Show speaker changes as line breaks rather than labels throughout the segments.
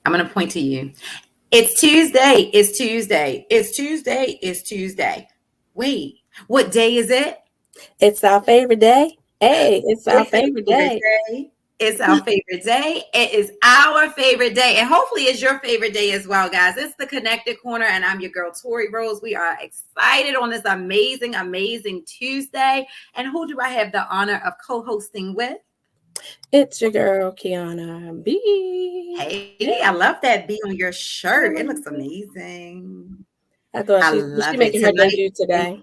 I'm going to point to you. It's Tuesday. It's Tuesday. It's Tuesday. It's Tuesday. Wait, what day is it?
It's our favorite day. Hey, it's our
It's our
favorite
favorite
day.
day. It's our favorite day. It is our favorite day. And hopefully it's your favorite day as well, guys. It's the Connected Corner, and I'm your girl, Tori Rose. We are excited on this amazing, amazing Tuesday. And who do I have the honor of co-hosting with?
It's your girl, Kiana B.
Hey, I love that B on your shirt. It looks amazing.
I thought
I
she
love it.
making her
Tonight,
debut today.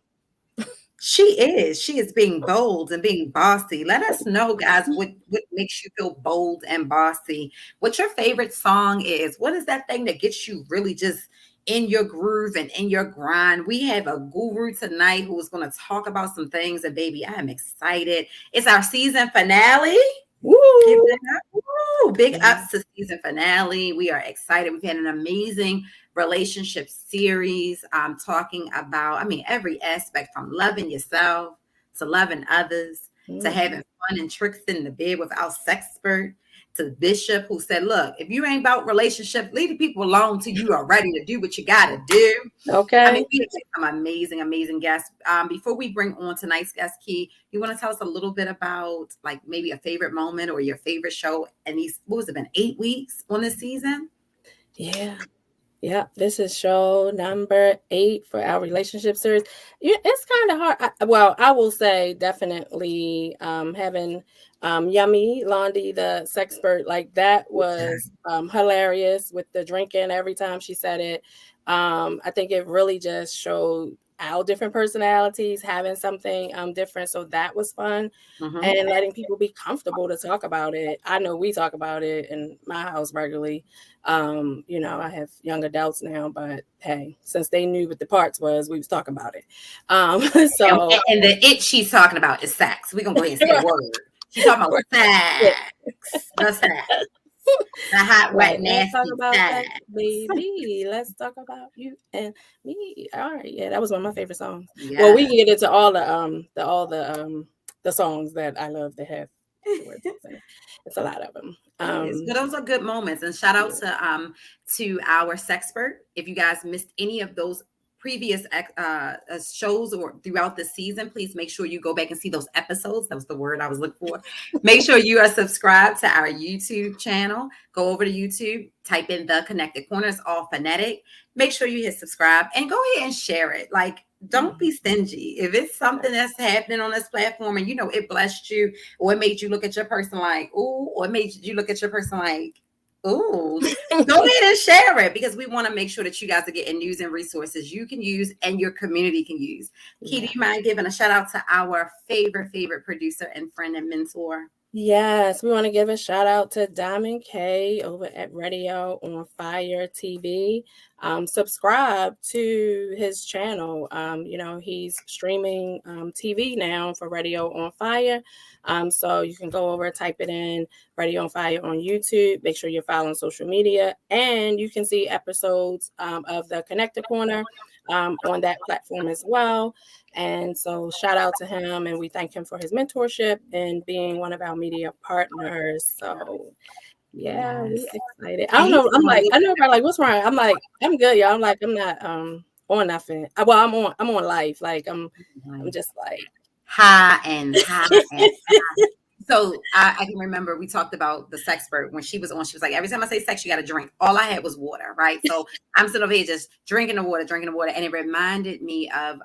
she is. She is being bold and being bossy. Let us know, guys, what makes you feel bold and bossy. What your favorite song is. What is that thing that gets you really just in your groove and in your grind? We have a guru tonight who is going to talk about some things. And baby, I am excited. It's our season finale.
Woo!
Give it up. Woo! Big ups to season finale. We are excited. We've had an amazing relationship series talking about, every aspect from loving yourself to loving others to having fun and tricks in the bed with our sexpert to Bishop who said, look, if you ain't about relationship, leave the people alone till you are ready to do what you got to do.
Okay.
We have some amazing, amazing guests. Before we bring on tonight's guest, Key, you want to tell us a little bit about like maybe a favorite moment or your favorite show in these, what was it been, 8 weeks on this season?
Yeah. Yeah, this is show number 8 for our relationship series. Yeah, it's kind of hard. I will say definitely having Yummy Londi, the sexpert, like that was hilarious with the drinking every time she said it. I think it really just showed our different personalities having something different. So that was fun. And letting people be comfortable to talk about it. I know we talk about it in my house regularly. I have young adults now, but hey, since they knew what the parts was, we was talking about it.
And the it she's talking about is sex. We're gonna go ahead and say the word. She's talking about sex. The sex. The hot, wet, nasty
Let's talk about
sex.
sex, baby. Let's talk about you and me. All right, yeah, that was one of my favorite songs.
Yeah.
Well, we can get into all the songs that I love to have. It's a lot of them.
But those are good moments. And shout out to our sexpert. If you guys missed any of those previous shows or throughout the season, please make sure you go back and see those episodes. That was the word I was looking for. Make sure you are subscribed to our YouTube channel. Go over to YouTube, type in The Connected Corner. It's all phonetic. Make sure you hit subscribe and go ahead and share it. Like, don't be stingy. If it's something that's happening on this platform and it blessed you, or it made you look at your person like, ooh, or it made you look at your person like, ooh, go ahead and share it, because we want to make sure that you guys are getting news and resources you can use and your community can use. Key, do you mind giving a shout out to our favorite producer and friend and mentor?
Yes, we want to give a shout out to Diamond K over at Radio on Fire TV. Subscribe to his channel. He's streaming TV now for Radio on Fire. So you can go over, type it in, Radio on Fire on YouTube. Make sure you're following social media, and you can see episodes of the Connected Corner on that platform as well. And so shout out to him, and we thank him for his mentorship and being one of our media partners. So yeah, we're excited. I don't know. I know everybody like, what's wrong? I'm like, I'm good, y'all. I'm like, I'm not on nothing. Well, I'm on life. Like I'm just like
high and high and high. So I can remember we talked about the sexpert when she was on. She was like, every time I say sex, you got to drink. All I had was water, right? So I'm sitting over here just drinking the water. And it reminded me of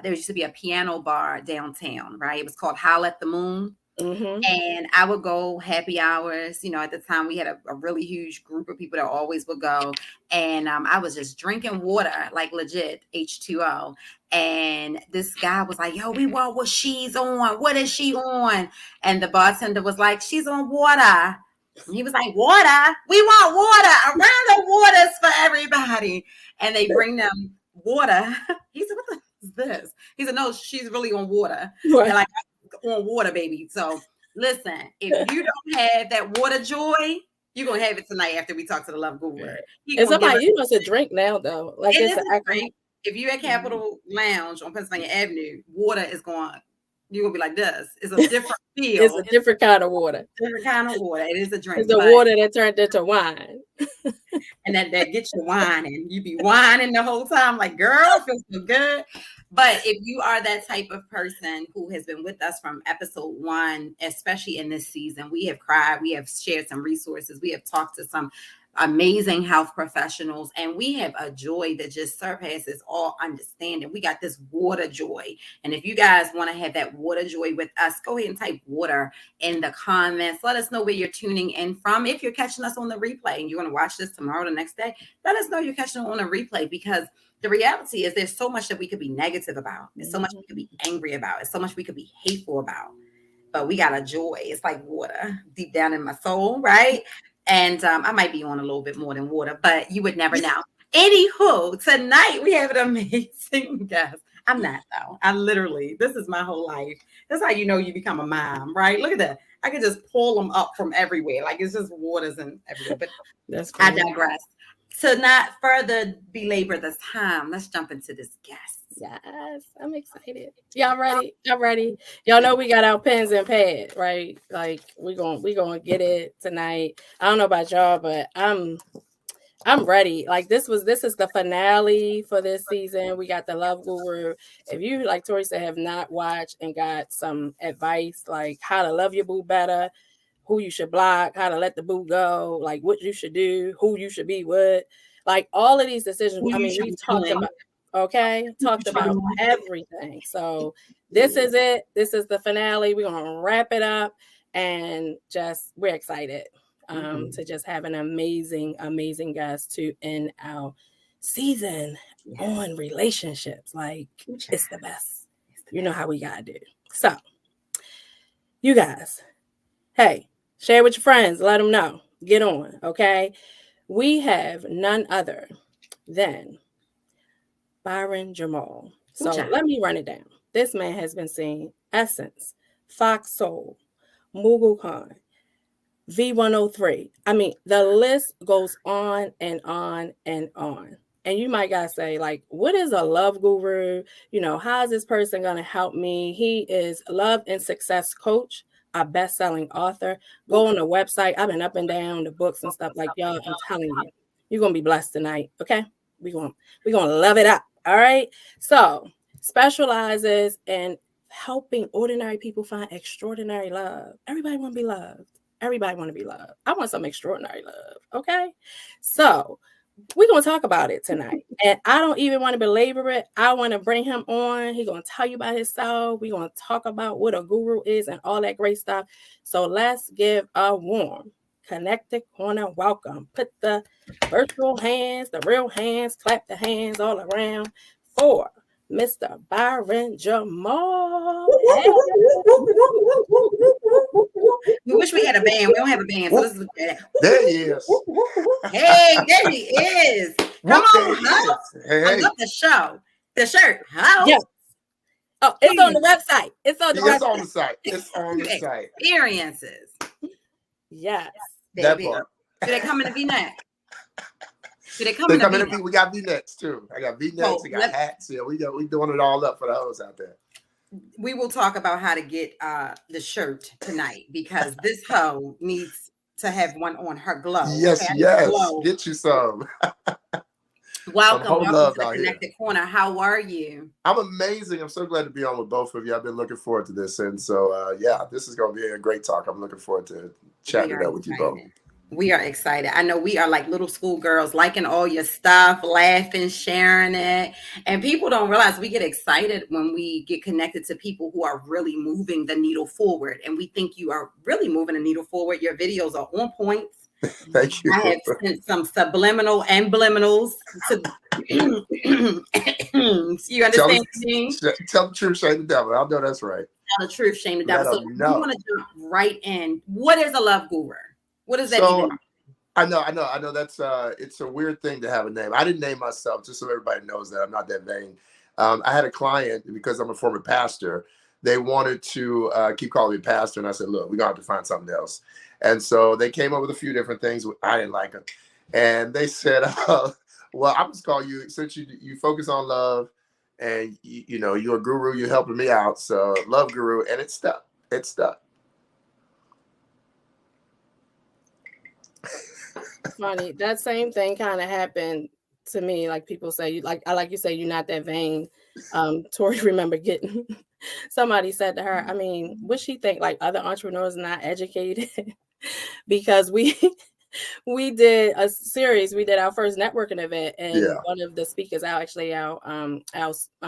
there used to be a piano bar downtown, right? It was called Howl at the Moon. And I would go happy hours. At the time we had a really huge group of people that always would go. And I was just drinking water, like legit H2O. And this guy was like, yo, we want what she's on. What is she on? And the bartender was like, she's on water. And he was like, water? We want water. Around the waters for everybody. And they bring them water. He said, what is this? He said, no, she's really on water. Right. And like, on water, baby. So listen, if you don't have that water joy, you're gonna have it tonight after we talk to the love guru.
It's about you must drink now though. Like it's
a drink. If you're at Capitol Lounge on Pennsylvania Avenue, water is going You're gonna be like this. It's a different
It's
feel.
a different kind of water.
Different kind of water. It is a drink.
It's the water that turned into wine.
And that gets you whining. You be whining the whole time, like, girl, it feels so good. But if you are that type of person who has been with us from episode 1, especially in this season, we have cried, we have shared some resources, we have talked to some amazing health professionals, and we have a joy that just surpasses all understanding. We got this water joy. And if you guys want to have that water joy with us, go ahead and type water in the comments. Let us know where you're tuning in from. If you're catching us on the replay and you're going to watch this tomorrow, the next day, let us know you're catching it on a replay, because the reality is there's so much that we could be negative about. There's so much we could be angry about. There's so much we could be hateful about. But we got a joy. It's like water deep down in my soul, right? And I might be on a little bit more than water, but you would never know. Anywho, tonight we have an amazing guest. I'm not, though. I literally, this is my whole life. That's how you know you become a mom, right? Look at that. I could just pull them up from everywhere. Like, it's just waters and everywhere. But
That's
I
funny.
digress. To not further belabor this time, let's jump into this guest.
Yes, I'm excited. Y'all ready? Y'all ready? Y'all know we got our pens and pads, right? Like we gonna get it tonight. I don't know about y'all, but I'm ready. Like this is the finale for this season. We got the Love Guru. If you, like Tori said, have not watched and got some advice like how to love your boo better, who you should block, how to let the boo go, like what you should do, who you should be with, like all of these decisions. I mean, we've talked about everything. So this is it. This is the finale. We're gonna wrap it up, and we're excited to just have an amazing guest to end our season on relationships. Like it's the best. You know how we gotta do. So you guys, hey, share with your friends, let them know, get on. Okay, we have none other than Byron Jamal. So let me run it down. This man has been seen Essence, Fox Soul, Mughal Khan, V103. I mean, the list goes on and on and on. And you might gotta say, like, what is a love guru? You know, how is this person gonna help me? He is a love and success coach, a best-selling author. Go on the website. I've been up and down the books and stuff like y'all. I'm telling you, you're gonna be blessed tonight. Okay, we're gonna love it up. All right. So specializes in helping ordinary people find extraordinary love. Everybody want to be loved. Everybody want to be loved. I want some extraordinary love. Okay. So we're going to talk about it tonight. And I don't even want to belabor it. I want to bring him on. He's going to tell you about himself. We're going to talk about what a guru is and all that great stuff. So let's give a warm Connected Corner welcome. Put the virtual hands, the real hands, clap the hands all around for Mr. Byron Jamal. Hey.
We wish we had a band. We don't have a band, so let's look at it.
There he is.
Hey, there he is. Come on, huh?
Hey.
I love the show. The shirt. How?
Yes. Oh, it's on the website. It's on the website.
It's on the site. It's on the site.
Experiences.
Yes.
That part.
Do they come in a V-neck?
They come in a V. We got V-necks too. I got V-necks. We got hats. Yeah, we doing it all up for the hoes out there.
We will talk about how to get the shirt tonight, because this hoe needs to have one on her glove.
Yes,
okay?
yes. Get you some.
Welcome to the Connected Corner. How are you?
I'm amazing. I'm so glad to be on with both of you. I've been looking forward to this. And so, this is going to be a great talk. I'm looking forward to chatting it up with you both.
We are excited. I know we are like little schoolgirls, liking all your stuff, laughing, sharing it. And people don't realize we get excited when we get connected to people who are really moving the needle forward. And we think you are really moving the needle forward. Your videos are on point.
Thank you.
I have sent some subliminal embleminals to you understand me?
Tell the truth, shame the devil. I know that's right.
Tell the truth, shame the devil. So you want to jump right in. What is a love guru? What does that even mean?
I know that's it's a weird thing to have a name. I didn't name myself, just so everybody knows that I'm not that vain. I had a client, because I'm a former pastor. They wanted to keep calling me pastor, and I said, look, we're gonna have to find something else. And so they came up with a few different things. I didn't like them. And they said, well, I'm just call you, since you focus on love and you know, you're a guru, you're helping me out. So love guru, and it's stuck. It's stuck.
Funny. That same thing kind of happened to me. Like people say, like you say, you're not that vain. Tori remember getting somebody said to her, I mean, what she think like other entrepreneurs not educated? Because we did a series. We did our first networking event, and one of the speakers, our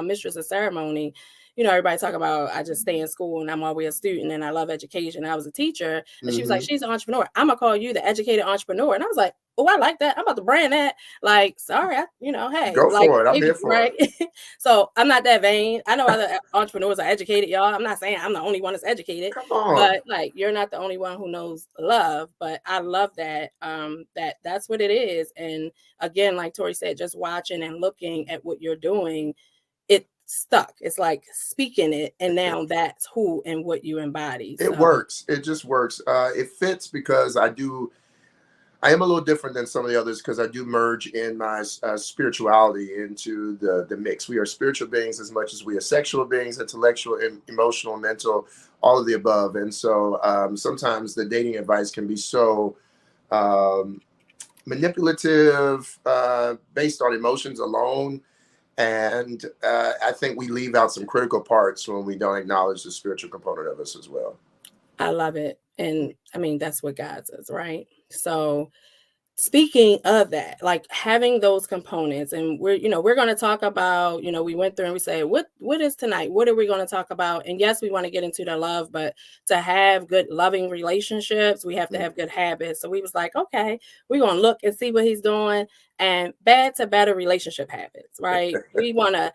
mistress of ceremony, you know, everybody talk about I just stay in school and I'm always a student and I love education. I was a teacher, and she was like, she's an entrepreneur. I'm gonna call you the educated entrepreneur. And I was like, oh, I like that. I'm about to brand that. Like, sorry, hey,
go
like,
for it. I'm here for
right?
it.
So I'm not that vain. I know other entrepreneurs are educated, y'all. I'm not saying I'm the only one that's educated.
Come on.
But like, you're not the only one who knows love. But I love that. That's what it is. And again, like Tori said, just watching and looking at what you're doing, it stuck. It's like speaking it, and now that's who and what you embody.
It works. It just works. It fits because I am a little different than some of the others because I do merge in my spirituality into the mix. We are spiritual beings as much as we are sexual beings, intellectual, emotional, mental, all of the above. And so sometimes the dating advice can be so manipulative, based on emotions alone. And I think we leave out some critical parts when we don't acknowledge the spiritual component of us as well.
I love it. And I mean, that's what God says, right? So speaking of that, like having those components, and we're going to talk about, we went through and we say, what is tonight? What are we going to talk about? And yes, we want to get into the love, but to have good loving relationships, we have to have good habits. So we was like, okay, we're going to look and see what he's doing, and bad to better relationship habits, right? We want to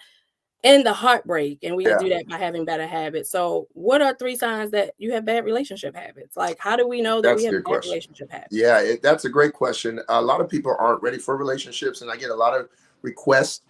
end the heartbreak, and we can do that by having better habits. So what are 3 signs that you have bad relationship habits? Like, how do we know that we have bad relationship habits?
Yeah, that's a great question. A lot of people aren't ready for relationships, and I get a lot of requests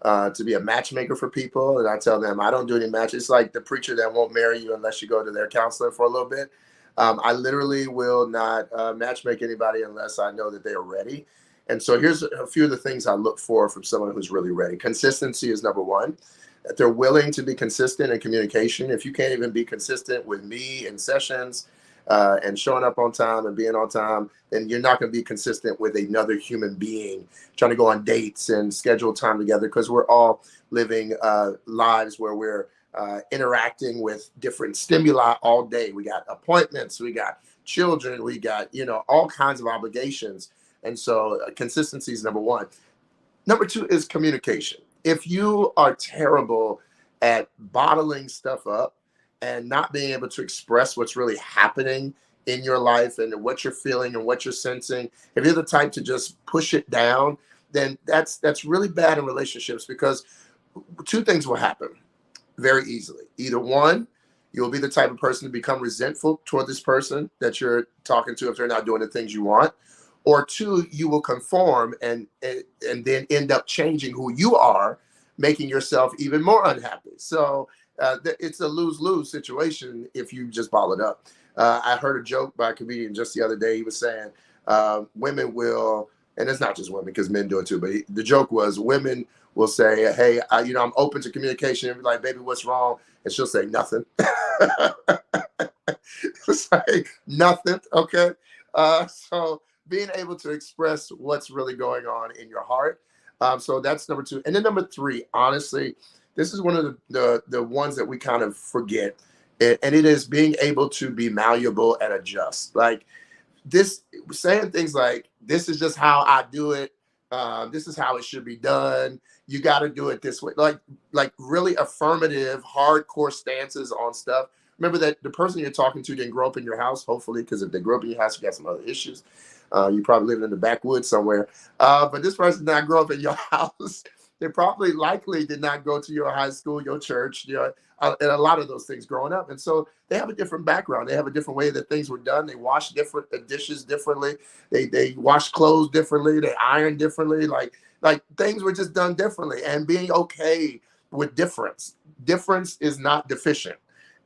to be a matchmaker for people, and I tell them I don't do any matches. It's like the preacher that won't marry you unless you go to their counselor for a little bit. I literally will not matchmake anybody unless I know that they are ready. And so here's a few of the things I look for from someone who's really ready. Consistency is number one. That they're willing to be consistent in communication. If you can't even be consistent with me in sessions and showing up on time and being on time, then you're not going to be consistent with another human being trying to go on dates and schedule time together, because we're all living lives where we're interacting with different stimuli all day. We got appointments, we got children, we got, all kinds of obligations. And so consistency is number one. Number two is communication. If you are terrible at bottling stuff up and not being able to express what's really happening in your life and what you're feeling and what you're sensing, if you're the type to just push it down, then that's really bad in relationships, because 2 things will happen very easily. Either one, you'll be the type of person to become resentful toward this person that you're talking to if they're not doing the things you want. Or 2, you will conform and then end up changing who you are, making yourself even more unhappy. So it's a lose-lose situation if you just bottle it up. I heard a joke by a comedian just the other day. He was saying women will, and it's not just women because men do it too, but the joke was women will say, hey, I'm open to communication. And be like, baby, what's wrong? And she'll say, nothing. It's like, nothing, okay? So being able to express what's really going on in your heart. So that's number 2. And then number 3, honestly, this is one of the ones that we kind of forget. And it is being able to be malleable and adjust. Like this, saying things like, this is just how I do it. This is how it should be done. You got to do it this way. Like really affirmative, hardcore stances on stuff. Remember that the person you're talking to didn't grow up in your house, hopefully, because if they grew up in your house, you got some other issues. You probably living in the backwoods somewhere. But this person did not grow up in your house. They probably likely did not go to your high school, your church, and a lot of those things growing up. And so they have a different background. They have a different way that things were done. They wash different dishes differently. They wash clothes differently. They iron differently. Like things were just done differently. And being okay with difference. Difference is not deficient.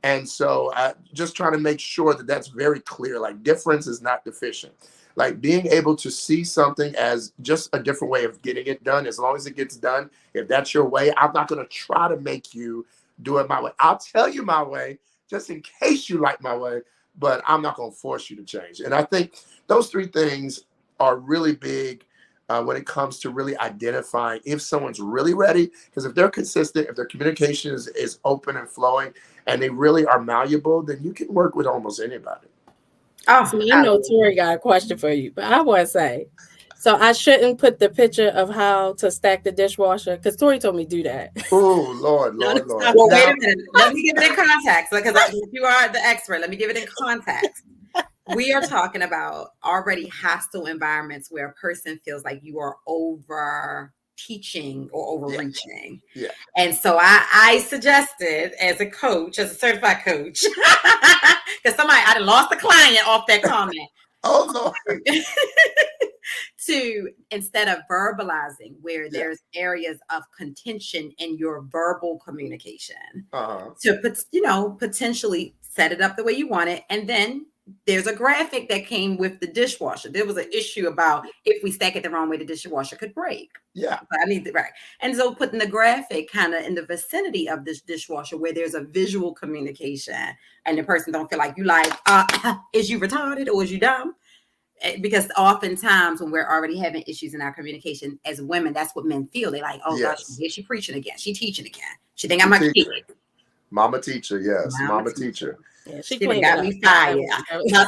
And so just trying to make sure that that's very clear. Like difference is not deficient. Like being able to see something as just a different way of getting it done, as long as it gets done. If that's your way, I'm not going to try to make you do it my way. I'll tell you my way just in case you like my way, but I'm not going to force you to change. And I think those three things are really big when it comes to really identifying if someone's really ready. Because if they're consistent, if their communication is open and flowing, and they really are malleable, then you can work with almost anybody.
Oh, so I know Tori got a question for you, but I want to say, so I shouldn't put the picture of how to stack the dishwasher because Tori told me to do that.
Oh, Lord.
Well, wait a minute. Let me give it in context because you are the expert. Let me give it in context. We are talking about already hostile environments where a person feels like you are over teaching or overreaching.
Yeah.
And so I suggested as a coach, as a certified coach, because I done lost a client off that comment.
Oh, Lord.
To instead of verbalizing where there's areas of contention in your verbal communication, to potentially set it up the way you want it. And then there's a graphic that came with the dishwasher. There was an issue about if we stack it the wrong way, the dishwasher could break.
Yeah.
I need the right. And so putting the graphic kind of in the vicinity of this dishwasher where there's a visual communication and the person don't feel like you like, is you retarded or is you dumb? Because oftentimes when we're already having issues in our communication as women, that's what men feel. They like, oh gosh, here she preaching again. She teaching again. She think I'm a kid.
Mama teacher, yes. Mama teacher.
Yeah, she
got me fired.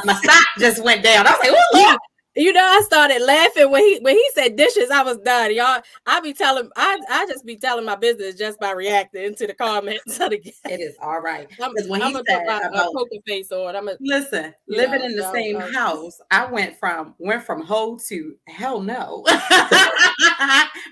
My stock just went down. I was like, oh, yeah.
You know, I started laughing when he said dishes. I was done, y'all. I just be telling my business just by reacting to the comments.
It is all right.
Because when he said about poker face on,
living in the same house. I went from hoe to hell no.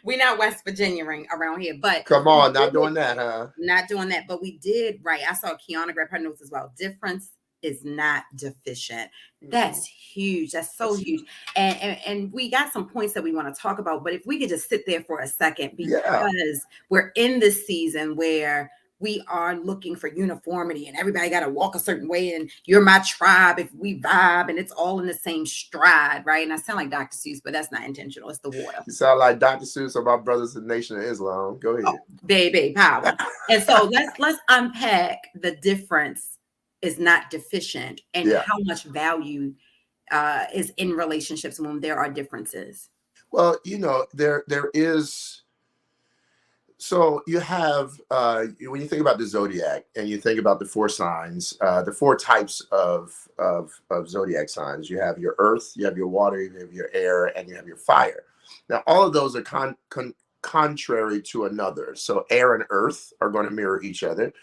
We not West Virginia around here, but
come on, not doing that, huh?
Not doing that, but we did right. I saw Kiana grab her notes as well. Difference is not deficient. That's huge. That's so huge. And we got some points that we want to talk about, but if we could just sit there for a second, because we're in this season where we are looking for uniformity and everybody got to walk a certain way and you're my tribe if we vibe and it's all in the same stride, right? And I sound like Dr. Seuss, but that's not intentional. It's the water.
You sound like Dr. Seuss or my brothers in the Nation of Islam. Go ahead.
Baby power. And so let's unpack the difference is not deficient and how much value is in relationships when there are differences.
Well, there is. So you have when you think about the zodiac and you think about the four signs, the four types of zodiac signs. You have your earth, you have your water, you have your air, and you have your fire. Now, all of those are contrary to another. So air and earth are going to mirror each other.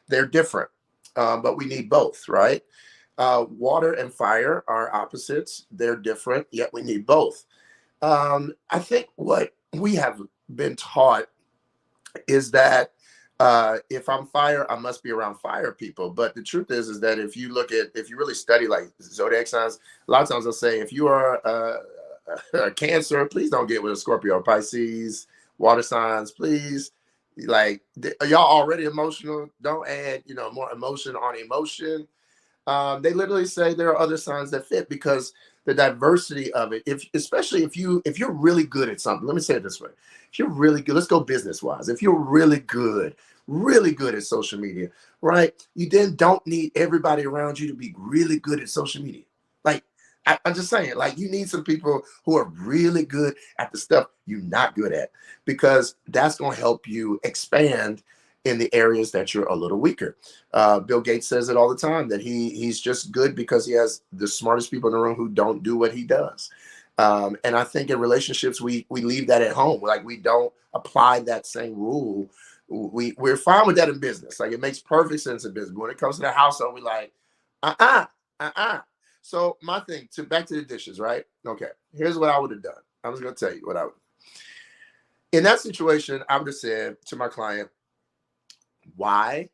They're different. But we need both, right? Water and fire are opposites. They're different, yet we need both. I think what we have been taught is that if I'm fire, I must be around fire people. But the truth is that if you really study like zodiac signs, a lot of times they'll say, if you are a Cancer, please don't get with a Scorpio or Pisces, water signs, please. Like, are y'all already emotional? Don't add, more emotion on emotion. They literally say there are other signs that fit because the diversity of it. Especially if you're really good at something. Let me say it this way: if you're really good, let's go business wise. If you're really good at social media, right? You then don't need everybody around you to be really good at social media. Like, I'm just saying, like, you need some people who are really good at the stuff you're not good at, because that's going to help you expand in the areas that you're a little weaker. Bill Gates says it all the time that he's just good because he has the smartest people in the room who don't do what he does. And I think in relationships, we leave that at home. Like, we don't apply that same rule. We're fine with that in business. Like, it makes perfect sense in business. But when it comes to the household, we're like, So my thing, back to the dishes, right? Okay, here's what I would have done. I was going to tell you what I would. In that situation, I would have said to my client, why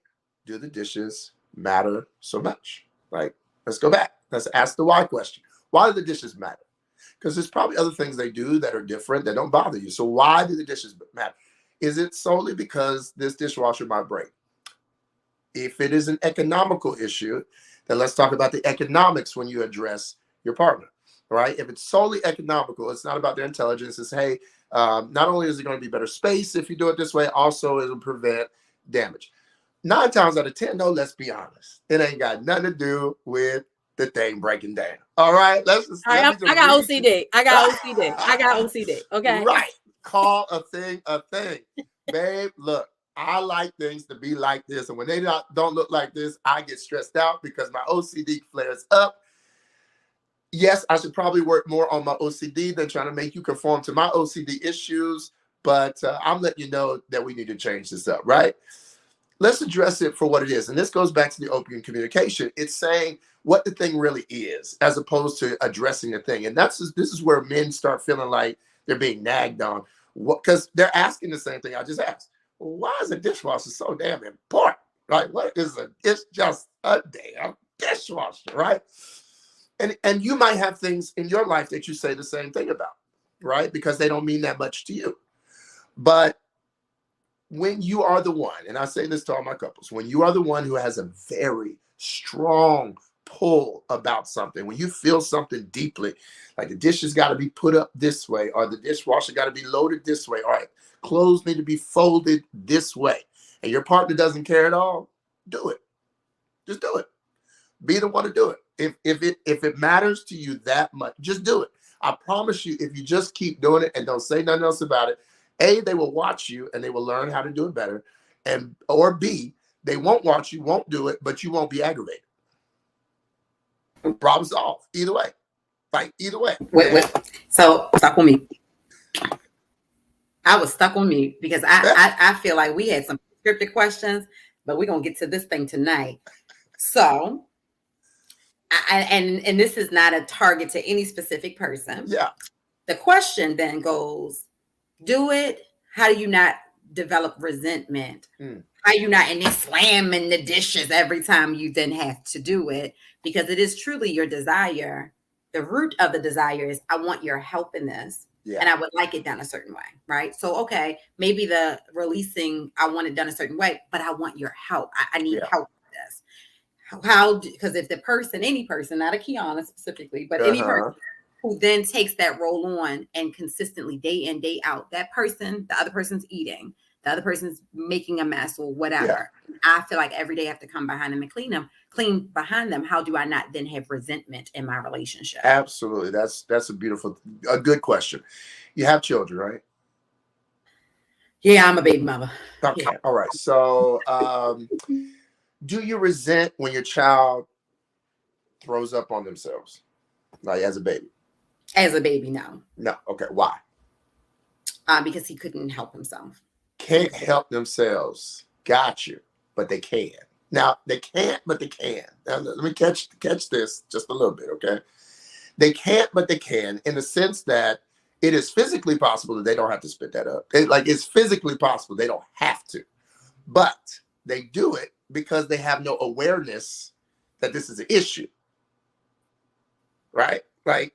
do the dishes matter so much? Like, let's go back. Let's ask the why question. Why do the dishes matter? Because there's probably other things they do that are different that don't bother you. So why do the dishes matter? Is it solely because this dishwasher might break? If it is an economical issue, then let's talk about the economics when you address your partner. right? If it's solely economical, it's not about their intelligence. It's, hey, not only is it going to be better space if you do it this way, also it'll prevent damage. 9 times out of 10, no, let's be honest. It ain't got nothing to do with the thing breaking down. All right, let
I
me just
got
read
OCD. I got OCD. I got OCD. Okay.
Right. Call a thing a thing. Babe, look, I like things to be like this. And when they don't look like this, I get stressed out because my OCD flares up. Yes, I should probably work more on my OCD than trying to make you conform to my OCD issues. But I'm letting you know that we need to change this up, right? Let's address it for what it is. And this goes back to the open communication. It's saying what the thing really is, as opposed to addressing the thing. And this is where men start feeling like they're being nagged on, because they're asking the same thing I just asked. Well, why is a dishwasher so damn important? Right? It's just a damn dishwasher, right? And you might have things in your life that you say the same thing about, right? Because they don't mean that much to you. But when you are the one, and I say this to all my couples, when you are the one who has a very strong pull about something, when you feel something deeply, like the dishes got to be put up this way, or the dishwasher got to be loaded this way, or clothes need to be folded this way, and your partner doesn't care at all, do it. Just do it. Be the one to do it. If it matters to you that much, just do it. I promise you, if you just keep doing it and don't say nothing else about it, A, they will watch you and they will learn how to do it better. Or B, they won't watch you, won't do it, but you won't be aggravated. Problem solved. Either way. Like, either way.
Wait. So stuck on me. I was stuck on me because I feel like we had some scripted questions, but we're going to get to this thing tonight. So, and this is not a target to any specific person.
Yeah.
The question then goes, do it. How do you not develop resentment? How you not in there slamming the dishes every time you then have to do it? Because it is truly your desire. The root of the desire is, I want your help in this. Yeah. And I would like it done a certain way, right? So, okay, maybe the releasing, I want it done a certain way, but I want your help. I need help with this. Because if the person, any person, not a Kiana specifically, but any person who then takes that role on and consistently day in, day out, that person, the other person's eating, the other person's making a mess or whatever. Yeah. I feel like every day I have to come behind them and clean behind them. How do I not then have resentment in my relationship?
Absolutely. That's a good question. You have children, right?
Yeah, I'm a baby mother.
Okay.
Yeah.
All right. So do you resent when your child throws up on themselves? Like as a baby?
As a baby, no.
No. Okay. Why?
Because he couldn't help himself.
Can't help themselves. Got you. But they can. Now, they can't, but they can. Now, let me catch this just a little bit, okay? They can't, but they can, in the sense that it is physically possible that they don't have to spit that up. It's physically possible. They don't have to. But they do it because they have no awareness that this is an issue. Right? Like,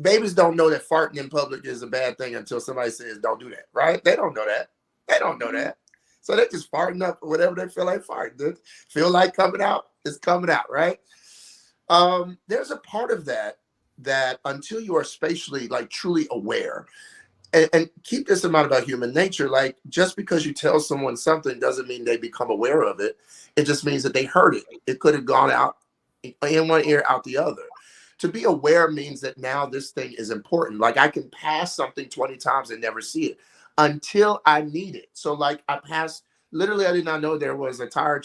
babies don't know that farting in public is a bad thing until somebody says, don't do that, right? They don't know that. They don't know that. So they're just farting up whatever they feel like farting. They feel like coming out, it's coming out, right? There's a part of that until you are spatially, like, truly aware, and keep this in mind about human nature, like, just because you tell someone something doesn't mean they become aware of it. It just means that they heard it. It could have gone out in one ear, out the other. To be aware means that now this thing is important. Like, I can pass something 20 times and never see it until I need it. So, like, I did not know there was a tire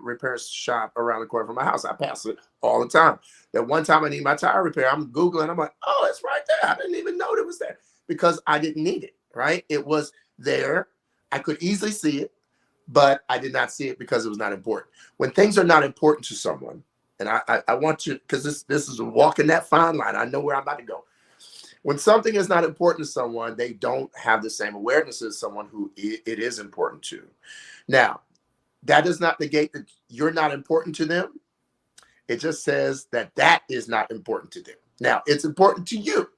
repair shop around the corner from my house. I pass it all the time. That one time I need my tire repair, I'm Googling, I'm like, oh, it's right there. I didn't even know it was there because I didn't need it, right? It was there. I could easily see it, but I did not see it because it was not important. When things are not important to someone, and I want you, because this is walking that fine line. I know where I'm about to go. When something is not important to someone, they don't have the same awareness as someone who it is important to. Now, that does not negate that you're not important to them. It just says that is not important to them. Now, it's important to you,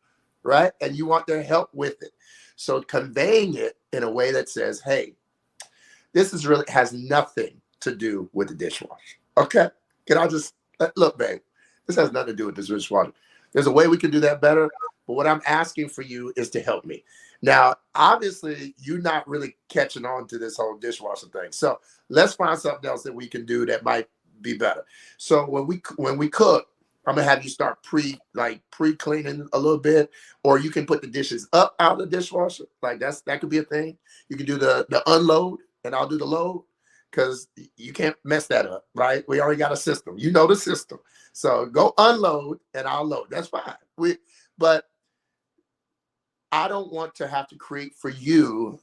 right? And you want their help with it. So conveying it in a way that says, hey, this has nothing to do with the dishwasher. Okay? Can I just look, babe? This has nothing to do with this dishwasher. There's a way we can do that better. But what I'm asking for you is to help me. Now, obviously, you're not really catching on to this whole dishwasher thing. So let's find something else that we can do that might be better. So when we cook, I'm gonna have you start pre-cleaning a little bit, or you can put the dishes up out of the dishwasher. Like that could be a thing. You can do the unload, and I'll do the load, because you can't mess that up, right? We already got a system. You know the system. So go unload and I'll load. That's fine. But I don't want to have to create for you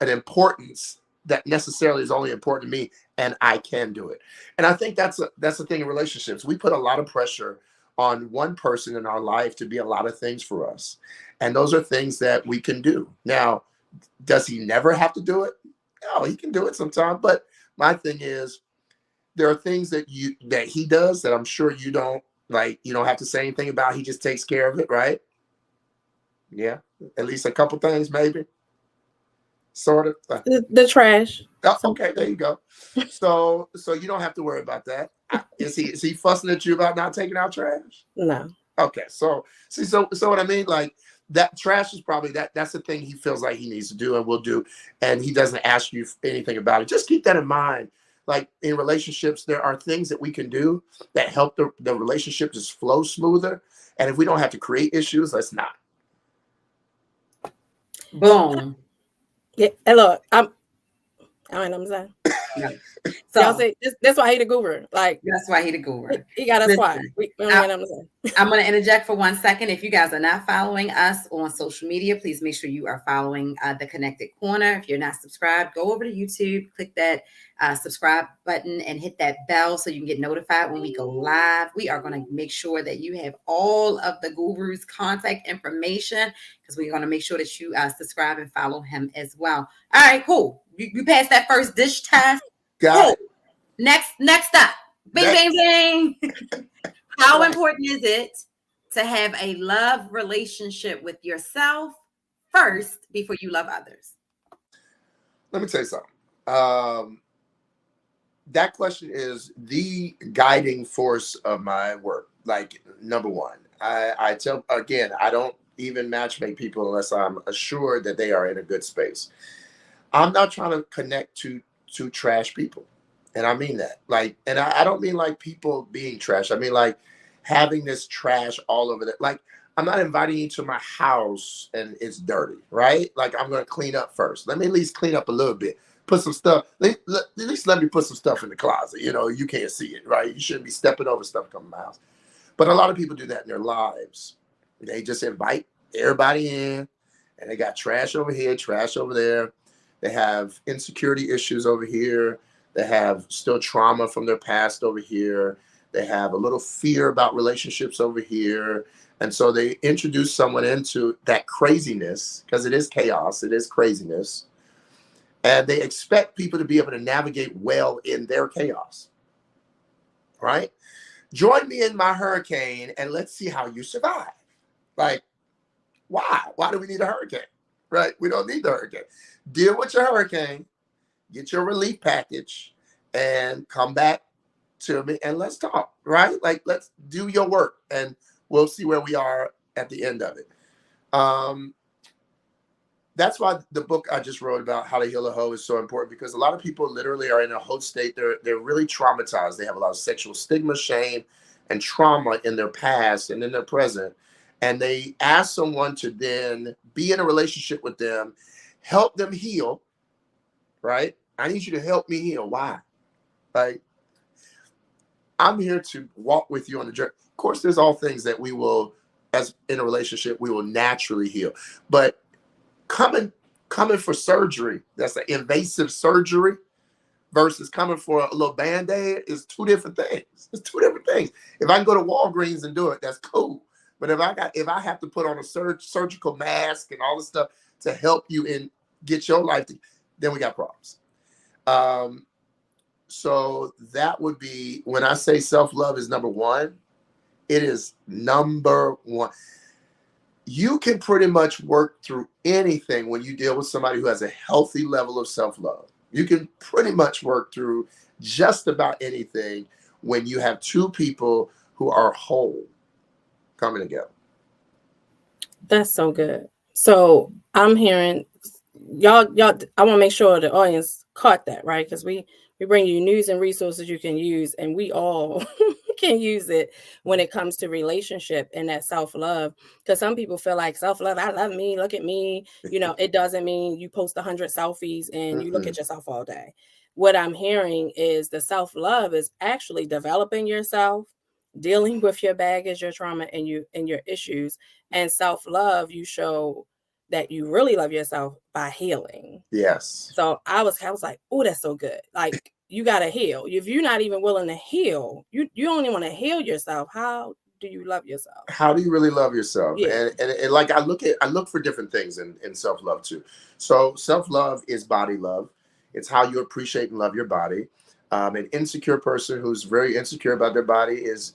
an importance that necessarily is only important to me, and I can do it. And I think that's the thing in relationships. We put a lot of pressure on one person in our life to be a lot of things for us. And those are things that we can do. Now, does he never have to do it? No, he can do it sometime. But my thing is, there are things that he does that I'm sure you don't like. You don't have to say anything about. He just takes care of it, right? Yeah, at least a couple things, maybe. Sort of.
The trash.
Oh, okay, there you go. So you don't have to worry about that. Is he fussing at you about not taking out trash?
No.
Okay, so what I mean, like, that trash is probably that's the thing he feels like he needs to do and will do, and he doesn't ask you anything about it. Just keep that in mind. Like, in relationships, there are things that we can do that help the relationship just flow smoother. And if we don't have to create issues, let's not.
Boom.
Yeah, and look, I'm saying.
Yeah.
So y'all say that's why he the guru. Like,
that's why he the guru.
He got us quiet.
I'm going to interject for 1 second. If you guys are not following us on social media, please make sure you are following The Connected Corner. If you're not subscribed, go over to YouTube, click that subscribe button, and hit that bell so you can get notified when we go live. We are going to make sure that you have all of the guru's contact information, because we're going to make sure that you subscribe and follow him as well. All right, cool. You passed that first dish test.
Got it.
Next up. Bing, bing, bing. How important is it to have a love relationship with yourself first before you love others?
Let me tell you something. That question is the guiding force of my work. Like, number one, I tell, again, I don't even matchmake people unless I'm assured that they are in a good space. I'm not trying to connect to trash people. And I mean that. Like, and I don't mean like people being trash. I mean like having this trash all over that. Like, I'm not inviting you to my house and it's dirty, right? Like, I'm going to clean up first. Let me at least clean up a little bit. Put some stuff. At least let me put some stuff in the closet. You know, you can't see it, right? You shouldn't be stepping over stuff coming to my house. But a lot of people do that in their lives. They just invite everybody in, and they got trash over here, trash over there. They have insecurity issues over here. They have still trauma from their past over here. They have a little fear about relationships over here. And so they introduce someone into that craziness, because it is chaos, it is craziness. And they expect people to be able to navigate well in their chaos, right? Join me in my hurricane and let's see how you survive. Like, why? Why do we need a hurricane, right? We don't need the hurricane. Deal with your hurricane, get your relief package, and come back to me and let's talk, right? Like, let's do your work and we'll see where we are at the end of it. That's why the book I just wrote about How to Heal a Hoe is so important, because a lot of people literally are in a hoe state. They're really traumatized. They have a lot of sexual stigma, shame, and trauma in their past and in their present. And they ask someone to then be in a relationship with them, help them heal, right? I need you to help me heal. Why? Like, I'm here to walk with you on the journey. Of course, there's all things that we will, as in a relationship, we will naturally heal. But coming for surgery, that's an invasive surgery, versus coming for a little Band-Aid is two different things. It's two different things. If I can go to Walgreens and do it, that's cool. But if I have to put on a surgical mask and all this stuff to help you and get your life, then we got problems. So that would be, when I say self-love is number one, it is number one. You can pretty much work through anything when you deal with somebody who has a healthy level of self-love. You can pretty much work through just about anything when you have two people who are whole. coming together.
That's so good. So I'm hearing y'all. I want to make sure the audience caught that, right? Because we bring you news and resources you can use, and we all can use it when it comes to relationship and that self-love. Because some people feel like self-love, I love me, look at me. It doesn't mean you post 100 selfies and you look at yourself all day. What I'm hearing is the self-love is actually developing yourself, dealing with your baggage, your trauma, and your issues. And self-love, you show that you really love yourself by healing.
Yes.
So I was like, oh, that's so good. Like, you got to heal. If you're not even willing to heal, you only want to heal yourself. How do you love yourself?
How do you really love yourself?
Yeah.
And like I look for different things in self-love too. So self-love is body love. It's how you appreciate and love your body. An insecure person who's very insecure about their body is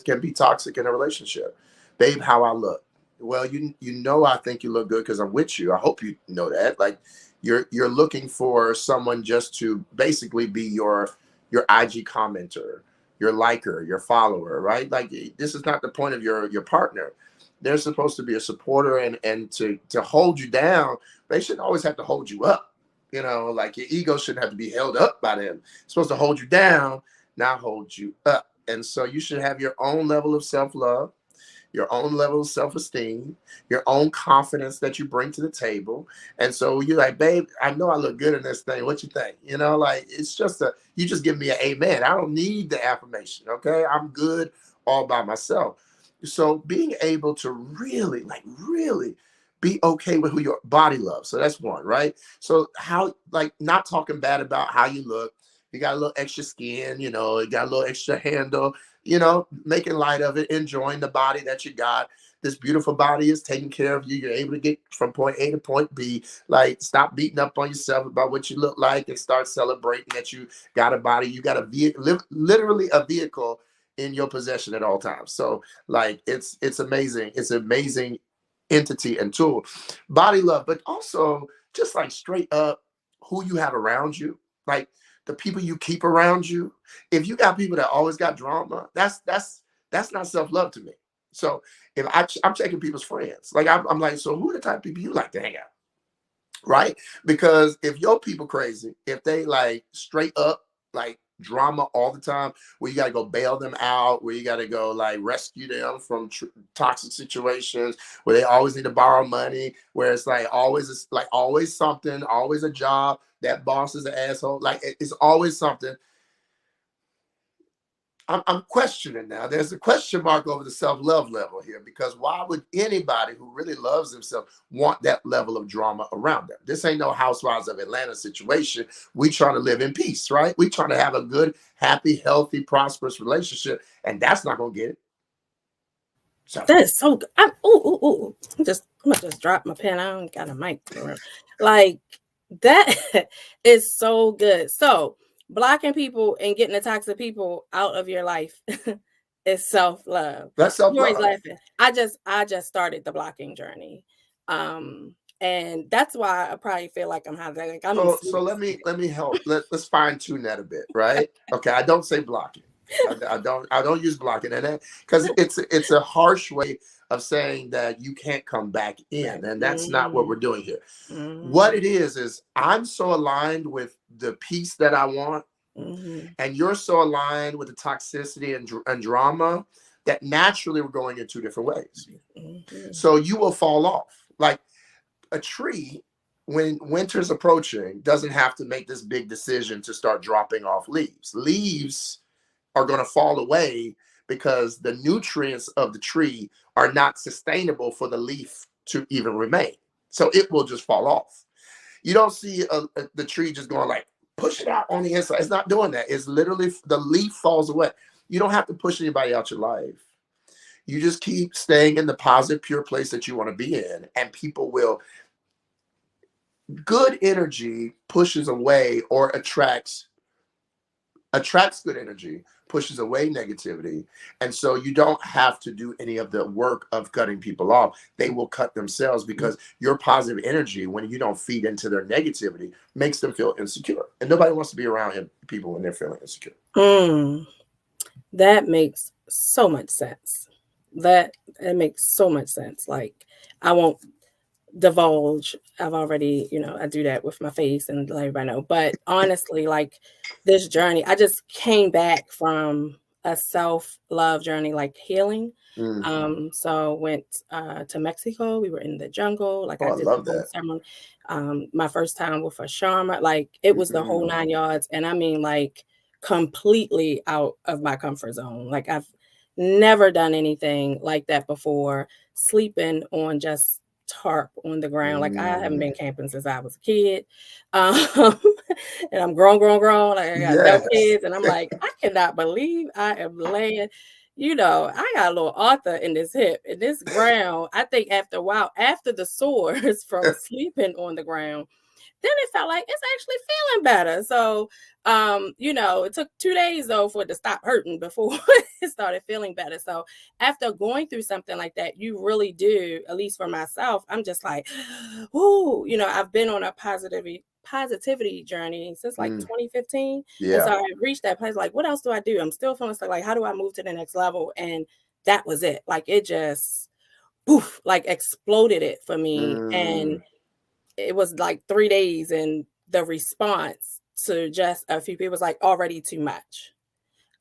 can be toxic in a relationship. Babe, how I look. Well, I think you look good because I'm with you. I hope you know that. Like you're looking for someone just to basically be your IG commenter, your liker, your follower, right? Like this is not the point of your partner. They're supposed to be a supporter and to hold you down. They shouldn't always have to hold you up. Like your ego shouldn't have to be held up by them. It's supposed to hold you down, not hold you up. And so you should have your own level of self-love, your own level of self-esteem, your own confidence that you bring to the table. And so you're like, babe, I know I look good in this thing. What you think? Like it's just you just give me an amen. I don't need the affirmation. Okay. I'm good all by myself. So being able to really be okay with who your body loves. So that's one, right? So how, like, not talking bad about how you look. You got a little extra skin, you got a little extra handle, making light of it, enjoying the body that you got. This beautiful body is taking care of you. You're able to get from point A to point B. Like, stop beating up on yourself about what you look like and start celebrating that you got a body. You got a vehicle, literally a vehicle in your possession at all times. So, like, it's amazing. It's amazing entity and tool. Body love, but also just like straight up who you have around you. Like, the people you keep around you. If you got people that always got drama, that's not self-love to me. So if I'm checking people's friends, like I'm like, so who are the type of people you like to hang out? Right? Because if your people crazy, if they like straight up like drama all the time, where you got to go bail them out, where you got to go like rescue them from toxic situations, where they always need to borrow money, where it's like always something, always a job, that boss is an asshole, like it's always something. I'm questioning now. There's a question mark over the self-love level here, because why would anybody who really loves themselves want that level of drama around them? This ain't no Housewives of Atlanta situation. We trying to live in peace, right? We trying to have a good, happy, healthy, prosperous relationship, and that's not gonna get it. So
that is so good. I'm gonna just drop my pen. I don't got a mic for real. Like, that is so good. So blocking people and getting the toxic people out of your life is self-love.
that's self-love.
Laughing. I just started the blocking journey. And that's why I probably feel like I'm having like
so let me help. Let's fine tune that a bit, right? Okay, I don't say blocking. I don't use blocking in that, because it's a harsh way of saying that you can't come back in, and that's not what we're doing here. What it is I'm so aligned with the peace that I want, and you're so aligned with the toxicity and drama, that naturally we're going in two different ways. So you will fall off. Like a tree, when winter's approaching, doesn't have to make this big decision to start dropping off leaves. Leaves are going to fall away because the nutrients of the tree are not sustainable for the leaf to even remain. So it will just fall off. You don't see the tree just going like, push it out on the inside. It's not doing that. It's literally the leaf falls away. You don't have to push anybody out your life. You just keep staying in the positive, pure place that you want to be in, and people will. Good energy pushes away or attracts good energy, pushes away negativity. And so you don't have to do any of the work of cutting people off. They will cut themselves, because your positive energy, when you don't feed into their negativity, makes them feel insecure. And nobody wants to be around people when they're feeling insecure.
That makes so much sense. that it makes so much sense. Like, I won't divulge. I've already, I do that with my face and let everybody know. But honestly, like, this journey, I just came back from a self-love journey, like healing.
Mm.
So went to Mexico. We were in the jungle. Like,
Oh,
I
I
did the
love
whole
that.
ceremony. My first time with a shaman. Like, it was the whole
Mm.
9 yards. And I mean, like, completely out of my comfort zone. Like, I've never done anything like that before. Sleeping on just tarp on the ground. Like, I haven't
Mm.
been camping since I was a kid. Um, and I'm grown. Like, I got adult
Yes.
kids, and I'm like, I cannot believe I am laying. I got a little Arthur in this hip, in this ground. I think after a while, after the sores from sleeping on the ground, then it felt like it's actually feeling better. So, it took 2 days though for it to stop hurting before it started feeling better. So after going through something like that, you really do, at least for myself, I'm just like, ooh, I've been on a positivity journey since like
Mm.
2015. And
Yeah.
so I reached that place, like, what else do I do? I'm still feeling stuck. Like, how do I move to the next level? And that was it. Like, it just, poof, like exploded it for me.
Mm.
And it was like 3 days, and the response to just a few people was like already too much.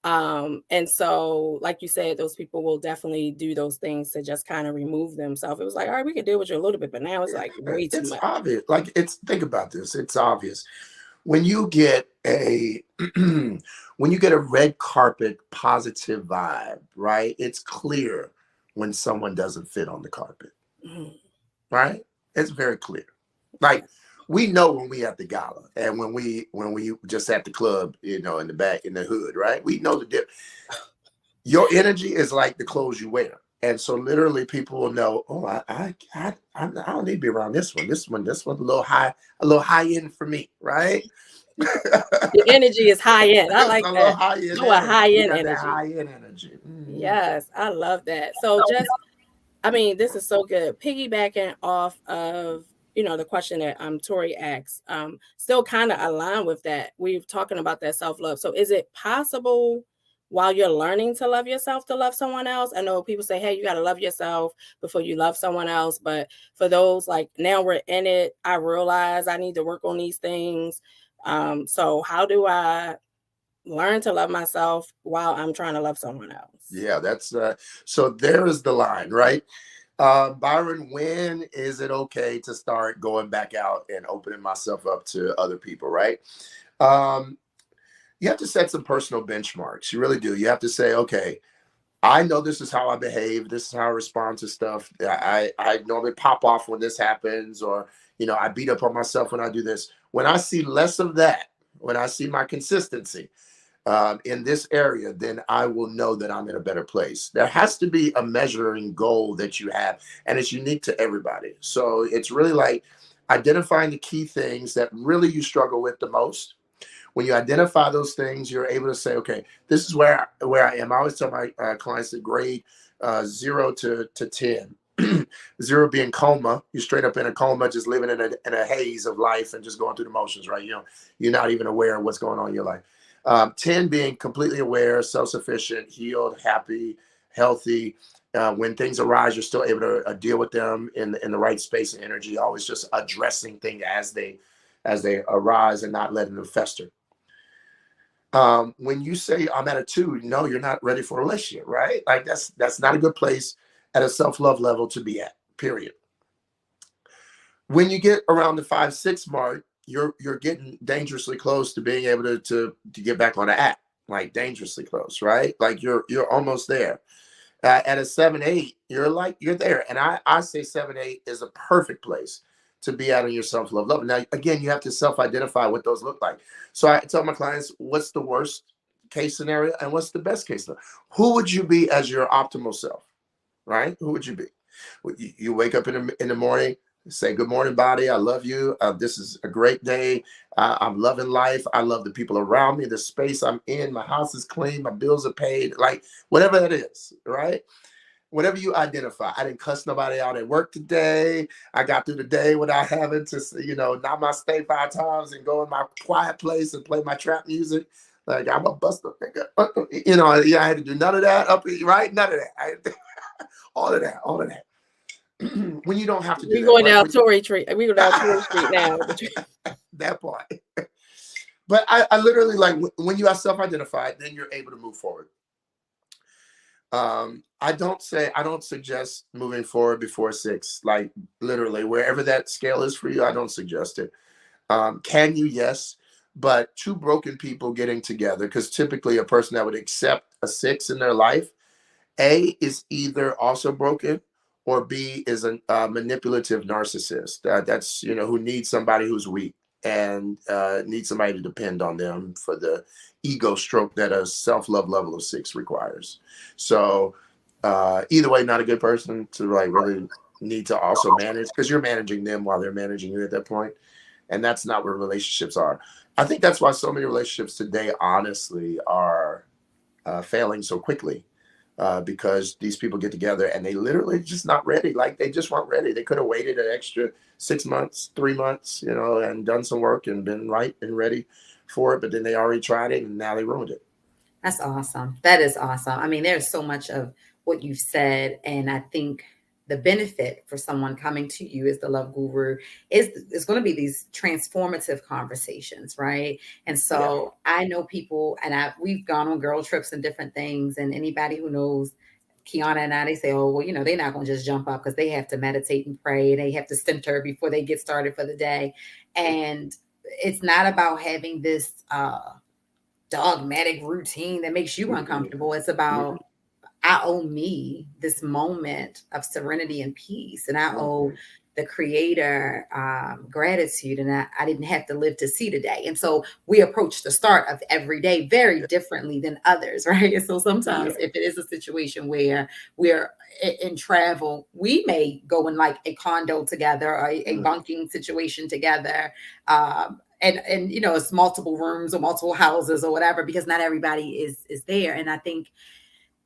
And so, like you said, those people will definitely do those things to just kind of remove themselves. It was like, all right, we could deal with you a little bit, but now it's like way too
It's
much.
obvious. Like, think about this. It's obvious. When you get a when you get a red carpet positive vibe, right? It's clear when someone doesn't fit on the carpet,
Mhm.
right? It's very clear.
Yeah.
Like, we know when we at the gala and when we just at the club, in the back in the hood, right? We know the dip. Your energy is like the clothes you wear. And so literally people will know, oh, I don't need to be around this one. This one's a little high end for me, right?
The energy is high end. I
It's
like
a little
that.
high end
Oh, a
energy.
high
You
end
got that
energy.
high end energy. Mhm.
Yes, I love that. So just, I mean, this is so good. Piggybacking off of, the question that Tori asked, still kind of align with that. We're talking about that self-love. So is it possible while you're learning to love yourself to love someone else? I know people say, hey, you got to love yourself before you love someone else. But for those, like, now we're in it, I realize I need to work on these things. So how do I learn to love myself while I'm trying to love someone else?
Yeah, that's so there is the line, right? Byron, when is it okay to start going back out and opening myself up to other people, right? Um, you have to set some personal benchmarks. You really do. You have to say, okay, I know this is how I behave. This is how I respond to stuff. I normally pop off when this happens, or I beat up on myself when I do this. When I see less of that, when I see my consistency in this area, then I will know that I'm in a better place. There has to be a measuring goal that you have, and it's unique to everybody. So it's really like identifying the key things that really you struggle with the most. When you identify those things, you're able to say, okay, this is where I am. I always tell my clients to grade 0 to 10. 0 being coma. You're straight up in a coma, just living in a haze of life and just going through the motions, right? You're not even aware of what's going on in your life. 10 being completely aware, self-sufficient, healed, happy, healthy. When things arise, you're still able to deal with them in the right space and energy. Always just addressing things as they arise and not letting them fester. When you say I'm at a 2, no, you're not ready for a relationship, right? Like, that's not a good place at a self-love level to be at, period. When you get around the 5, 6 mark, you're getting dangerously close to being able to get back on the act, like dangerously close, right? Like you're almost there. At a 7, 8, you're there. And I say 7, 8 is a perfect place to be at on your self-love level. Now, again, you have to self-identify what those look like. So I tell my clients, what's the worst case scenario and what's the best case scenario? Who would you be as your optimal self, right? Who would you be? You wake up in the morning, say, good morning, body. I love you. This is a great day. I'm loving life. I love the people around me, the space I'm in. My house is clean. My bills are paid. Like, whatever that is, right? Whatever you identify. I didn't cuss nobody out at work today. I got through the day without having to, knock my stay 5 times and go in my quiet place and play my trap music. Like, I'm a buster. Yeah, I had to do none of that right? None of that. All of that. When you don't have to do
We
that.
going
Right?
down Tory Street. We go down Tory Street now.
That part. But I literally, like, when you are self-identified, then you're able to move forward. I don't suggest moving forward before 6. Like, literally, wherever that scale is for you, I don't suggest it. Can you? Yes. But two broken people getting together, because typically a person that would accept a 6 in their life, A, is either also broken, or B, is a manipulative narcissist. That's, who needs somebody who's weak and needs somebody to depend on them for the ego stroke that a self-love level of 6 requires. So either way, not a good person to, like, really need to also manage, because you're managing them while they're managing you at that point. And that's not where relationships are. I think that's why so many relationships today, honestly, are failing so quickly. Because these people get together and they literally just not ready. Like, they just weren't ready. They could have waited an extra 6 months, 3 months, and done some work and been right and ready for it. But then they already tried it and now they ruined it.
That's awesome. That is awesome. I mean, there's so much of what you've said. And I think the benefit for someone coming to you as the love guru is going to be these transformative conversations, right? And so I know people, and we've gone on girl trips and different things, and anybody who knows Kiana and I, they say, oh, well, they're not going to just jump up, because they have to meditate and pray. They have to center before they get started for the day. And it's not about having this dogmatic routine that makes you uncomfortable. It's about, I owe me this moment of serenity and peace, and I owe the creator gratitude, and I didn't have to live to see today. And so we approach the start of every day very differently than others, right? And so sometimes if it is a situation where we're in travel, we may go in like a condo together, or a bunking situation together, and it's multiple rooms or multiple houses or whatever, because not everybody is there. And I think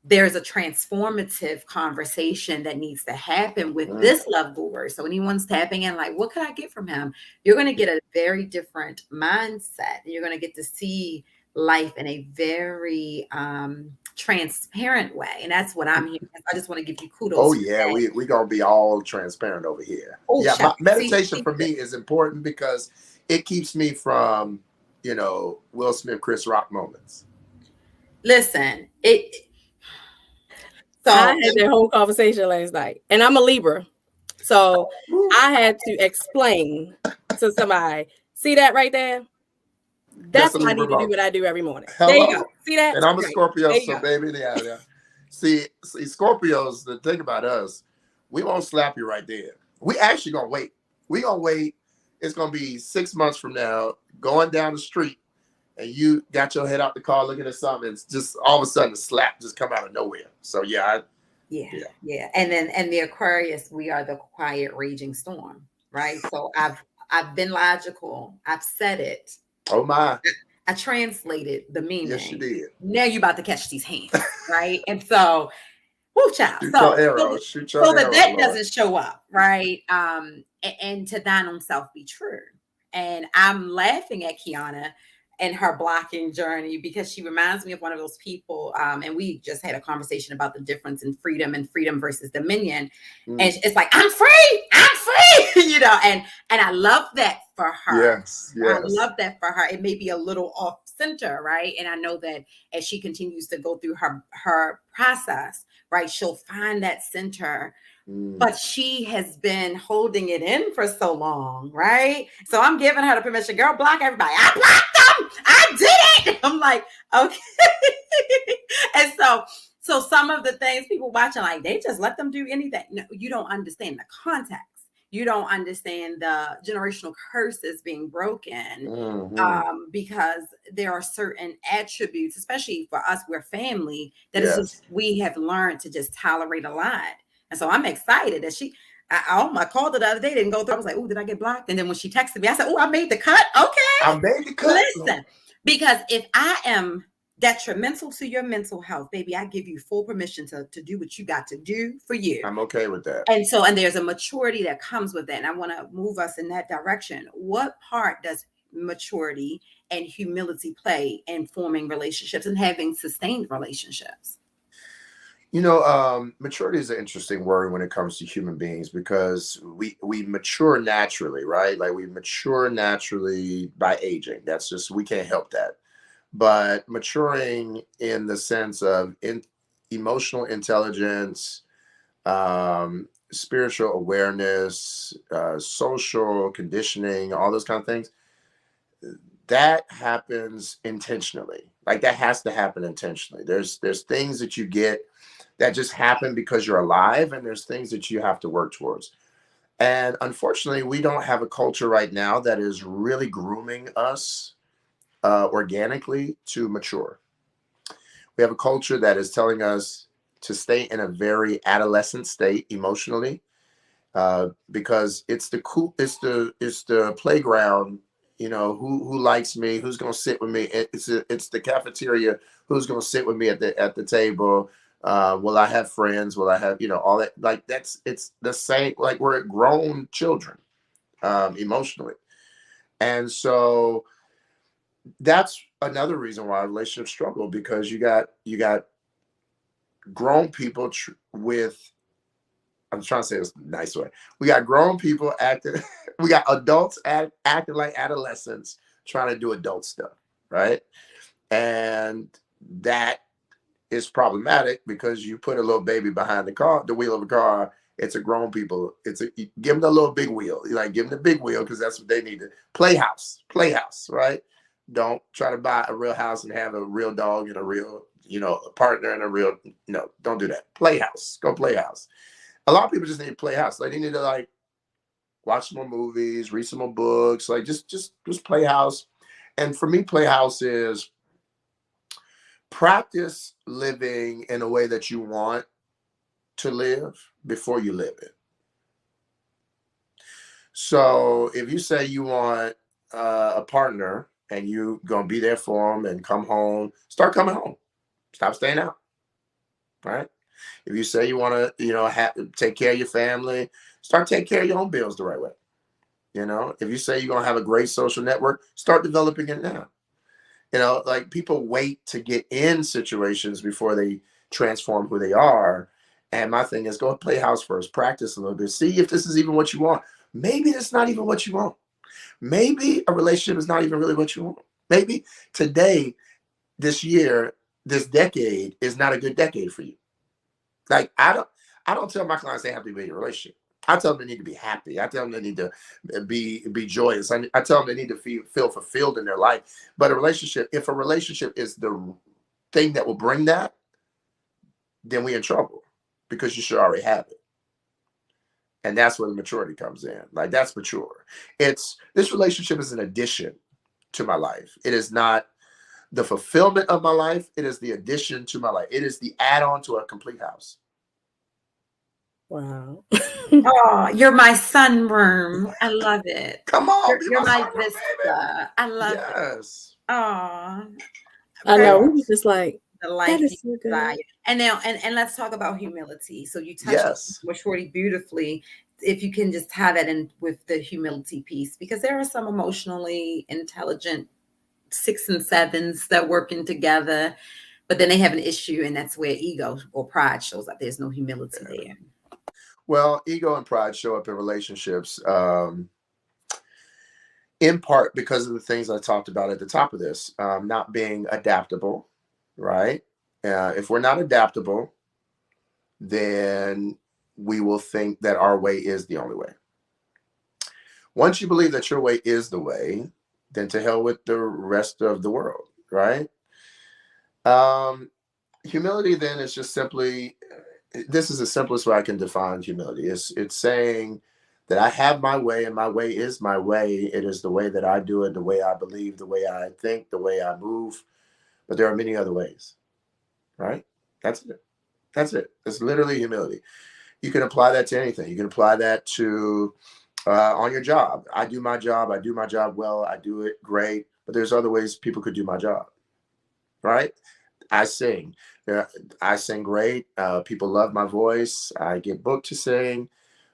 there's a transformative conversation that needs to happen with this love guru. So anyone's tapping in, like, what could I get from him? You're going to get a very different mindset. You're going to get to see life in a very transparent way. And that's what I'm here. I just want to give you kudos.
Oh yeah, we're going to be all transparent over here. Meditation for me is important, because it keeps me from, Will Smith, Chris Rock moments.
Listen,
So I had that whole conversation last night, and I'm a Libra. So I had to explain to somebody, see that right there? That's why I need to do what I do every morning.
Hello.
There you go. See that?
And I'm a Scorpio, so baby, yeah. See, Scorpios, the thing about us, we won't slap you right there. We actually going to wait. We going to wait. It's going to be 6 months from now, going down the street, and you got your head out the car looking at something, and just all of a sudden the slap just come out of nowhere. So yeah.
And the Aquarius, we are the quiet raging storm, right? So I've been logical. I've said it.
Oh my.
I translated the meaning.
Yes, you did.
Now you about to catch these hands, right? And so, woo, child.
Shoot your arrow.
So that doesn't show up, right? And to thine own self be true. And I'm laughing at Kiana and her blocking journey, because she reminds me of one of those people. And we just had a conversation about the difference in freedom and freedom versus dominion. And it's like, I'm free, and I love that for her.
Yes.
I love that for her. It may be a little off center, right? And I know that as she continues to go through her process, right, she'll find that center. But she has been holding it in for so long, right? So I'm giving her the permission, girl, block everybody. I blocked them. I did it. I'm like, okay. And so some of the things people watching, like, they just let them do anything. No, you don't understand the context. You don't understand the generational curses being broken, because there are certain attributes, especially for us, we're family, that is just, we have learned to just tolerate a lot. And so I'm excited that I called her the other day, didn't go through. I was like, oh, did I get blocked? And then when she texted me, I said, oh, I made the cut. Okay.
I made the cut.
Listen, because if I am detrimental to your mental health, baby, I give you full permission to do what you got to do for you.
I'm okay with that.
And there's a maturity that comes with that. And I want to move us in that direction. What part does maturity and humility play in forming relationships and having sustained relationships?
Maturity is an interesting word when it comes to human beings because we mature naturally, right? Like we mature naturally by aging. That's just we can't help that. But maturing in the sense of emotional intelligence, spiritual awareness, social conditioning, all those kind of things, that happens intentionally. Like that has to happen intentionally. There's things that you get that just happen because you're alive, and there's things that you have to work towards. And unfortunately, we don't have a culture right now that is really grooming us organically to mature. We have a culture that is telling us to stay in a very adolescent state emotionally, because it's the playground. Who likes me, who's going to sit with me. It's the cafeteria, who's going to sit with me at the table. Will I have friends, will I have all that, like it's the same, like we're grown children, emotionally. And so that's another reason why relationships struggle, because you got grown people with, I'm trying to say this in a nice way. We got grown people acting, we got adults acting like adolescents trying to do adult stuff, right? And that is problematic because you put a little baby behind the wheel of a car. It's a grown people. You give them the little big wheel. You like give them the big wheel because that's what they need to playhouse, right? Don't try to buy a real house and have a real dog and a real, partner and a real, no, don't do that. Playhouse, go playhouse. A lot of people just need to play house. Like they need to like watch some more movies, read some more books, like just play house. And for me, playhouse is practice living in a way that you want to live before you live it. So if you say you want a partner and you gonna be there for them and come home, start coming home. Stop staying out, right? If you say you want to, take care of your family, start taking care of your own bills the right way. If you say you're going to have a great social network, start developing it now. Like people wait to get in situations before they transform who they are. And my thing is go play house first, practice a little bit, see if this is even what you want. Maybe it's not even what you want. Maybe a relationship is not even really what you want. Maybe today, this year, this decade is not a good decade for you. Like I don't tell my clients they have to be in a relationship. I tell them they need to be happy. I tell them they need to be joyous. I tell them they need to feel fulfilled in their life. But if a relationship is the thing that will bring that, then we're in trouble because you should already have it. And that's where the maturity comes in. Like that's mature. This relationship is an addition to my life. It is not the fulfillment of my life. It is the addition to my life. It is the add-on to a complete house.
Wow.
Oh, you're my sunroom. I love it.
Come on,
You're my
sunroom, baby.
vista. I love it.
Yes.
Oh,
I know. We were just like,
the
that
life
is
you
so good.
desire. And now, and let's talk about humility. So you touched
Yes.
on Shorty beautifully. If you can just have that in with the humility piece, because there are some emotionally intelligent 6 and 7s that working together, but then they have an issue, and that's where ego or pride shows up. There's no humility there.
Well, ego and pride show up in relationships, in part because of the things I talked about at the top of this, not being adaptable, right? If we're not adaptable, then we will think that our way is the only way. Once you believe that your way is the way, then to hell with the rest of the world, right? Humility then is just simply, this is the simplest way I can define humility. It's saying that I have my way and my way is my way. It is the way that I do it, the way I believe, the way I think, the way I move. But there are many other ways, right? That's it. That's it. It's literally humility. You can apply that to anything. You can apply that to on your job. I do my job. I do my job well. I do it great. But there's other ways people could do my job, right? I sing. I sing great. People love my voice. I get booked to sing,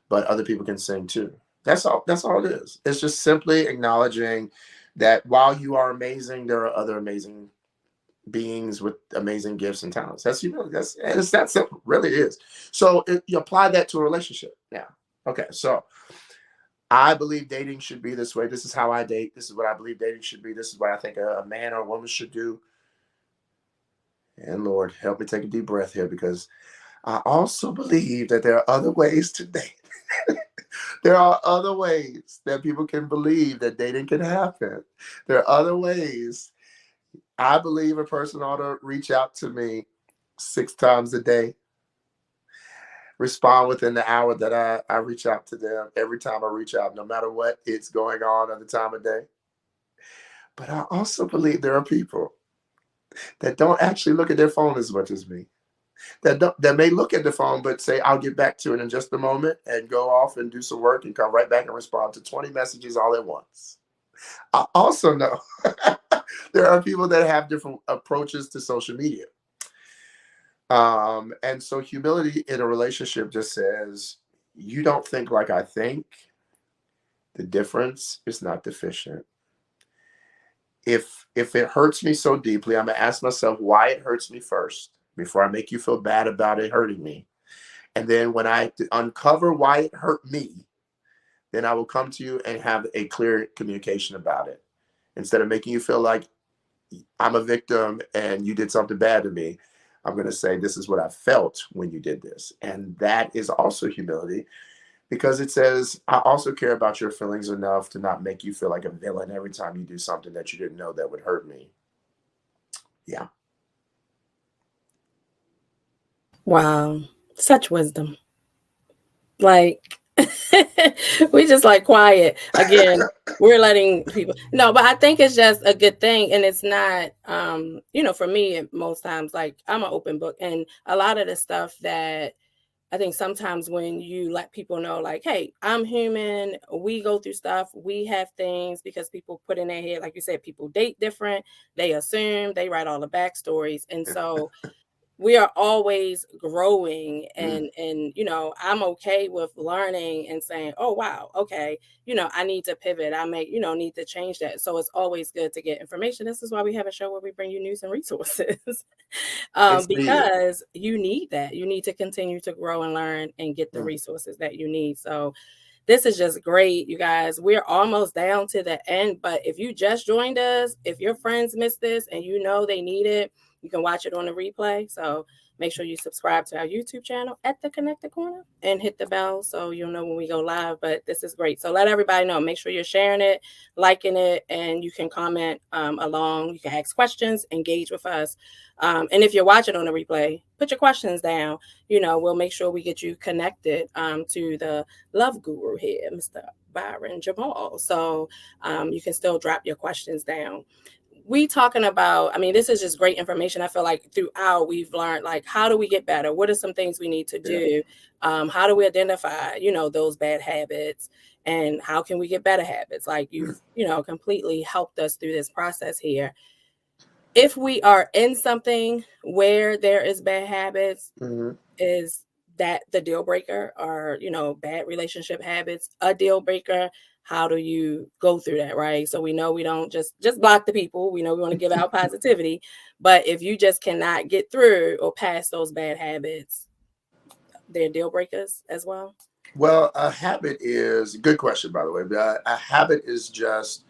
but other people can sing too. That's all. That's all it is. It's just simply acknowledging that while you are amazing, there are other amazing beings with amazing gifts and talents. That's humility. And it's that simple. Really is. So you apply that to a relationship. Yeah. Okay. So I believe dating should be this way. This is how I date. This is what I believe dating should be. This is what I think a man or a woman should do. And Lord, help me take a deep breath here, because I also believe that there are other ways to date. There are other ways that people can believe that dating can happen. There are other ways. I believe a person ought to reach out to me 6 times a day, respond within the hour that I reach out to them, every time I reach out, no matter what it's going on at the time of day. But I also believe there are people that don't actually look at their phone as much as me. That may look at the phone but say, I'll get back to it in just a moment, and go off and do some work and come right back and respond to 20 messages all at once. I also know there are people that have different approaches to social media. And so humility in a relationship just says, you don't think like I think. The difference is not deficient. If it hurts me so deeply, I'm going to ask myself why it hurts me first before I make you feel bad about it hurting me. And then when I uncover why it hurt me, then I will come to you and have a clear communication about it. Instead of making you feel like I'm a victim and you did something bad to me, I'm going to say, this is what I felt when you did this. And that is also humility, because it says, I also care about your feelings enough to not make you feel like a villain every time you do something that you didn't know that would hurt me. Yeah.
Wow. Such wisdom. Like, we just like quiet. Again, we're letting people no, but I think it's just a good thing. And it's not, for me, most times, like, I'm an open book. And a lot of the stuff that I think sometimes when you let people know, like, hey, I'm human, we go through stuff, we have things, because people put in their head, like you said, people date different, they assume, they write all the backstories. And so we are always growing, and I'm okay with learning and saying, oh wow, okay, I need to pivot, I may need to change that. So it's always good to get information. This is why we have a show where we bring you news and resources.
It's needed.
Because you need that. You need to continue to grow and learn and get the resources that you need. So this is just great, you guys. We're almost down to the end, but if you just joined us, if your friends missed this and they need it, you can watch it on the replay. So make sure you subscribe to our YouTube channel at the Connected Corner and hit the bell so you'll know when we go live. But this is great. So let everybody know. Make sure you're sharing it, liking it, and you can comment along. You can ask questions, engage with us. And if you're watching on the replay, put your questions down. We'll make sure we get you connected to the love guru here, Mr. Byron Jamal. So you can still drop your questions down. We talking about, this is just great information. I feel like throughout we've learned, like, how do we get better? What are some things we need to do? How do we identify, those bad habits, and how can we get better habits? Like, you've, completely helped us through this process here. If we are in something where there is bad habits, is that the deal breaker? Or, bad relationship habits a deal breaker? How do you go through that, right? So we know we don't just block the people. We know we want to give out positivity. But if you just cannot get through or past those bad habits, they're deal breakers as well?
Well, a habit is a good question, by the way. But a habit is just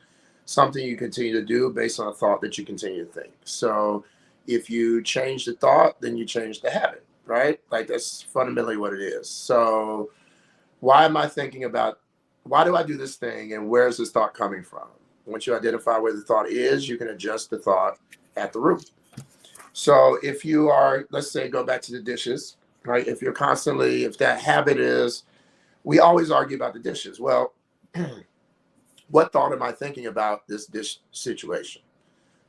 something you continue to do based on a thought that you continue to think. So if you change the thought, then you change the habit, right? Like, that's fundamentally what it is. So why am I thinking about, why do I do this thing, and where is this thought coming from? Once you identify where the thought is, you can adjust the thought at the root. So if you are, let's say, go back to the dishes, right? If that habit is, we always argue about the dishes. Well, what thought am I thinking about this dish situation?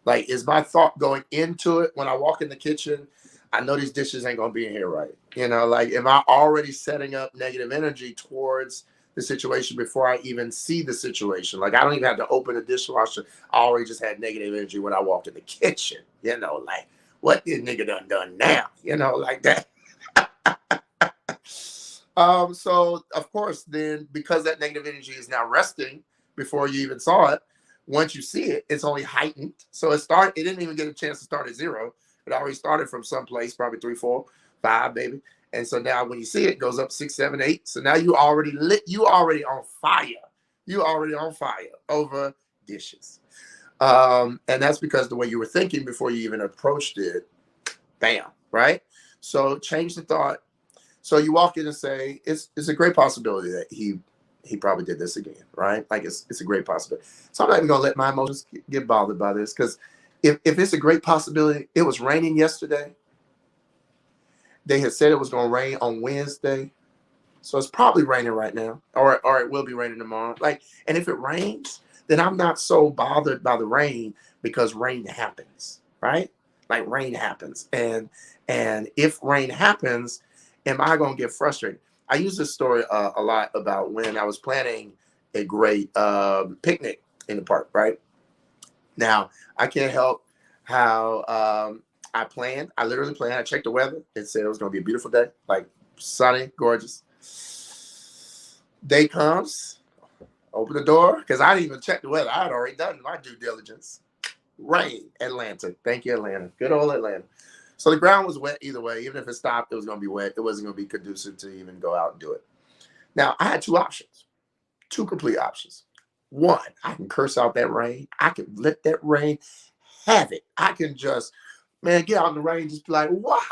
Like, is my thought going into it when I walk in the kitchen? I know these dishes ain't going to be in here right. Like, am I already setting up negative energy towards the situation before I even see the situation? Like, I don't even have to open the dishwasher. I already just had negative energy when I walked in the kitchen. Like, what this nigga done now? Like that. So of course, then, because that negative energy is now resting before you even saw it, once you see it, it's only heightened. So it didn't even get a chance to start at 0. It already started from someplace, probably 3, 4, 5, maybe. And so now when you see it, it goes up 6, 7, 8. So now you already lit, you already on fire. You already on fire over dishes. And that's because the way you were thinking before you even approached it, bam, right? So change the thought. So you walk in and say, it's a great possibility that he probably did this again, right? Like it's a great possibility. So I'm not even gonna let my emotions get bothered by this, because if it's a great possibility, it was raining yesterday. They had said it was gonna rain on Wednesday. So it's probably raining right now, or it will be raining tomorrow. Like, and if it rains, then I'm not so bothered by the rain, because rain happens, right? Like rain happens, and if rain happens, am I gonna get frustrated? I use this story a lot about when I was planning a great picnic in the park, right? Now I can't help how I planned. I literally planned. I checked the weather. It said it was gonna be a beautiful day, like sunny, gorgeous. Day comes, open the door, because I didn't even check the weather. I had already done my due diligence. Rain, Atlanta. Thank you, Atlanta. Good old Atlanta. So the ground was wet either way. Even if it stopped, it was going to be wet. It wasn't going to be conducive to even go out and do it. Now, I had 2 options, 2 complete options. One, I can curse out that rain. I can let that rain have it. I can just, man, get out in the rain, just be like, why?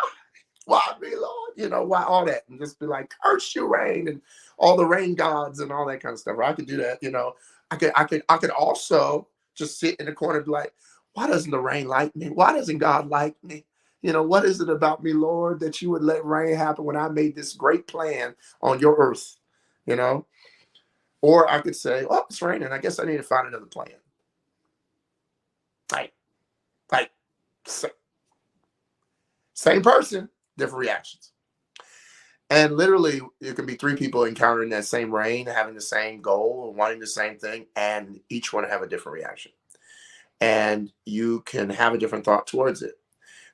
Why me, Lord? You know, why all that? And just be like, curse you, rain, and all the rain gods and all that kind of stuff. Or I could do that, you know. I could also just sit in the corner and be like, why doesn't the rain like me? Why doesn't God like me? You know, what is it about me, Lord, that you would let rain happen when I made this great plan on your earth? You know? Or I could say, oh, it's raining. I guess I need to find another plan. Like, same person, different reactions. And literally, it can be 3 people encountering that same rain, having the same goal, wanting the same thing, and each one have a different reaction. And you can have a different thought towards it.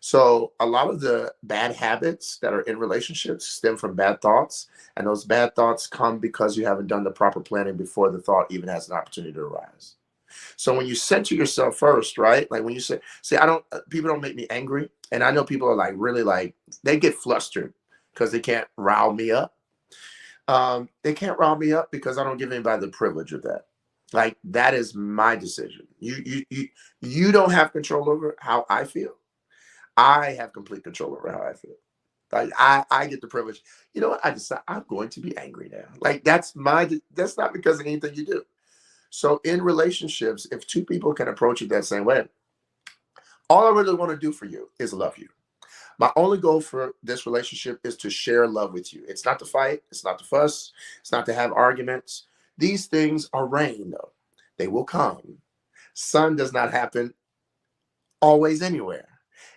So a lot of the bad habits that are in relationships stem from bad thoughts. And those bad thoughts come because you haven't done the proper planning before the thought even has an opportunity to arise. So when you center yourself first, right? Like when you say, people don't make me angry. And I know people are like, really like, they get flustered because they can't rile me up. They can't rile me up because I don't give anybody the privilege of that. Like, that is my decision. You don't have control over how I feel. I have complete control over how I feel. Like I get the privilege. You know what? I decide I'm going to be angry now. Like that's not because of anything you do. So in relationships, if 2 people can approach it that same way, all I really want to do for you is love you. My only goal for this relationship is to share love with you. It's not to fight. It's not to fuss. It's not to have arguments. These things are rain, though. They will come. Sun does not happen always anywhere.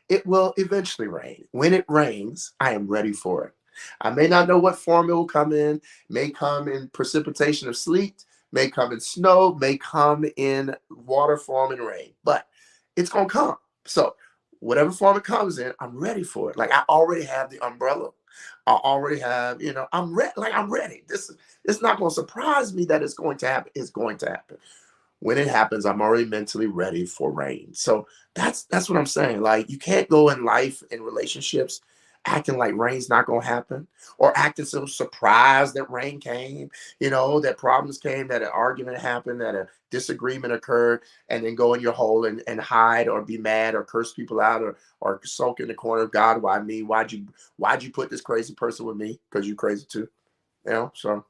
It will eventually rain. When it rains, I am ready for it. I may not know what form it will come in. It may come in precipitation of sleet, may come in snow, may come in water form and rain, but it's going to come. So whatever form it comes in, I'm ready for it. Like I already have the umbrella. I already have, I'm ready. Like I'm ready. It's not going to surprise me that it's going to happen. It's going to happen. When it happens, I'm already mentally ready for rain. So that's what I'm saying. Like you can't go in life in relationships acting like rain's not going to happen, or acting so surprised that rain came, that problems came, that an argument happened, that a disagreement occurred, and then go in your hole and hide or be mad or curse people out or sulk in the corner. God, why me? Why'd you put this crazy person with me? Because you crazy too. So.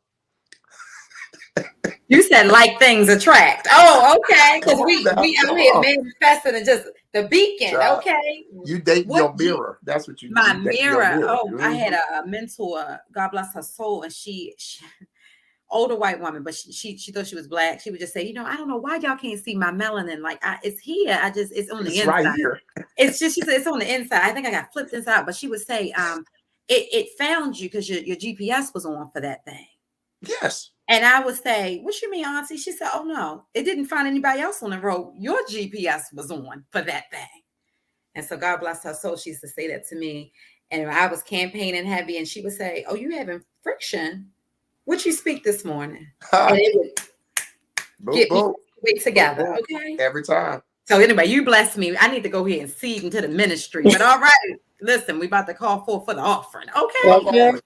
You said like things attract. Oh, okay. Because we out here manifesting and just the beacon. Child. Okay.
You date your mirror. That's what you do.
My mirror. Oh, mm-hmm. I had a mentor, God bless her soul, and she older white woman, but she thought she was black. She would just say, I don't know why y'all can't see my melanin. Like it's here. It's on the inside. Right here. It's just, she said it's on the inside. I think I got flipped inside, but she would say, it found you because your GPS was on for that thing.
Yes.
And I would say, what you mean, Auntie? She said, oh, no, it didn't find anybody else on the road. Your GPS was on for that thing. And so God bless her soul. She used to say that to me. And I was campaigning heavy. And she would say, oh, you having friction? What you speak this morning? And it would get me wait together. Okay.
Every time.
So anyway, you bless me. I need to go ahead and seed into the ministry. But all right, listen, we about to call for the offering. Okay.
Okay.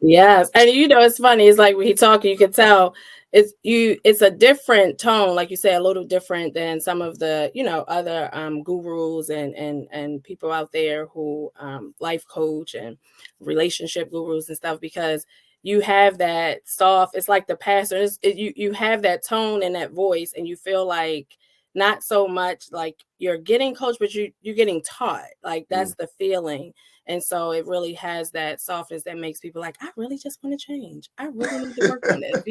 Yes. And it's funny. It's like when he talking, you can tell it's a different tone, like you say, a little different than some of the, other gurus and people out there who life coach and relationship gurus and stuff, because you have that soft, it's like the pastor, you have that tone and that voice, and you feel like not so much like you're getting coached, but you're getting taught. Like that's the feeling. And so it really has that softness that makes people like, I really just want to change. I really need to work on this,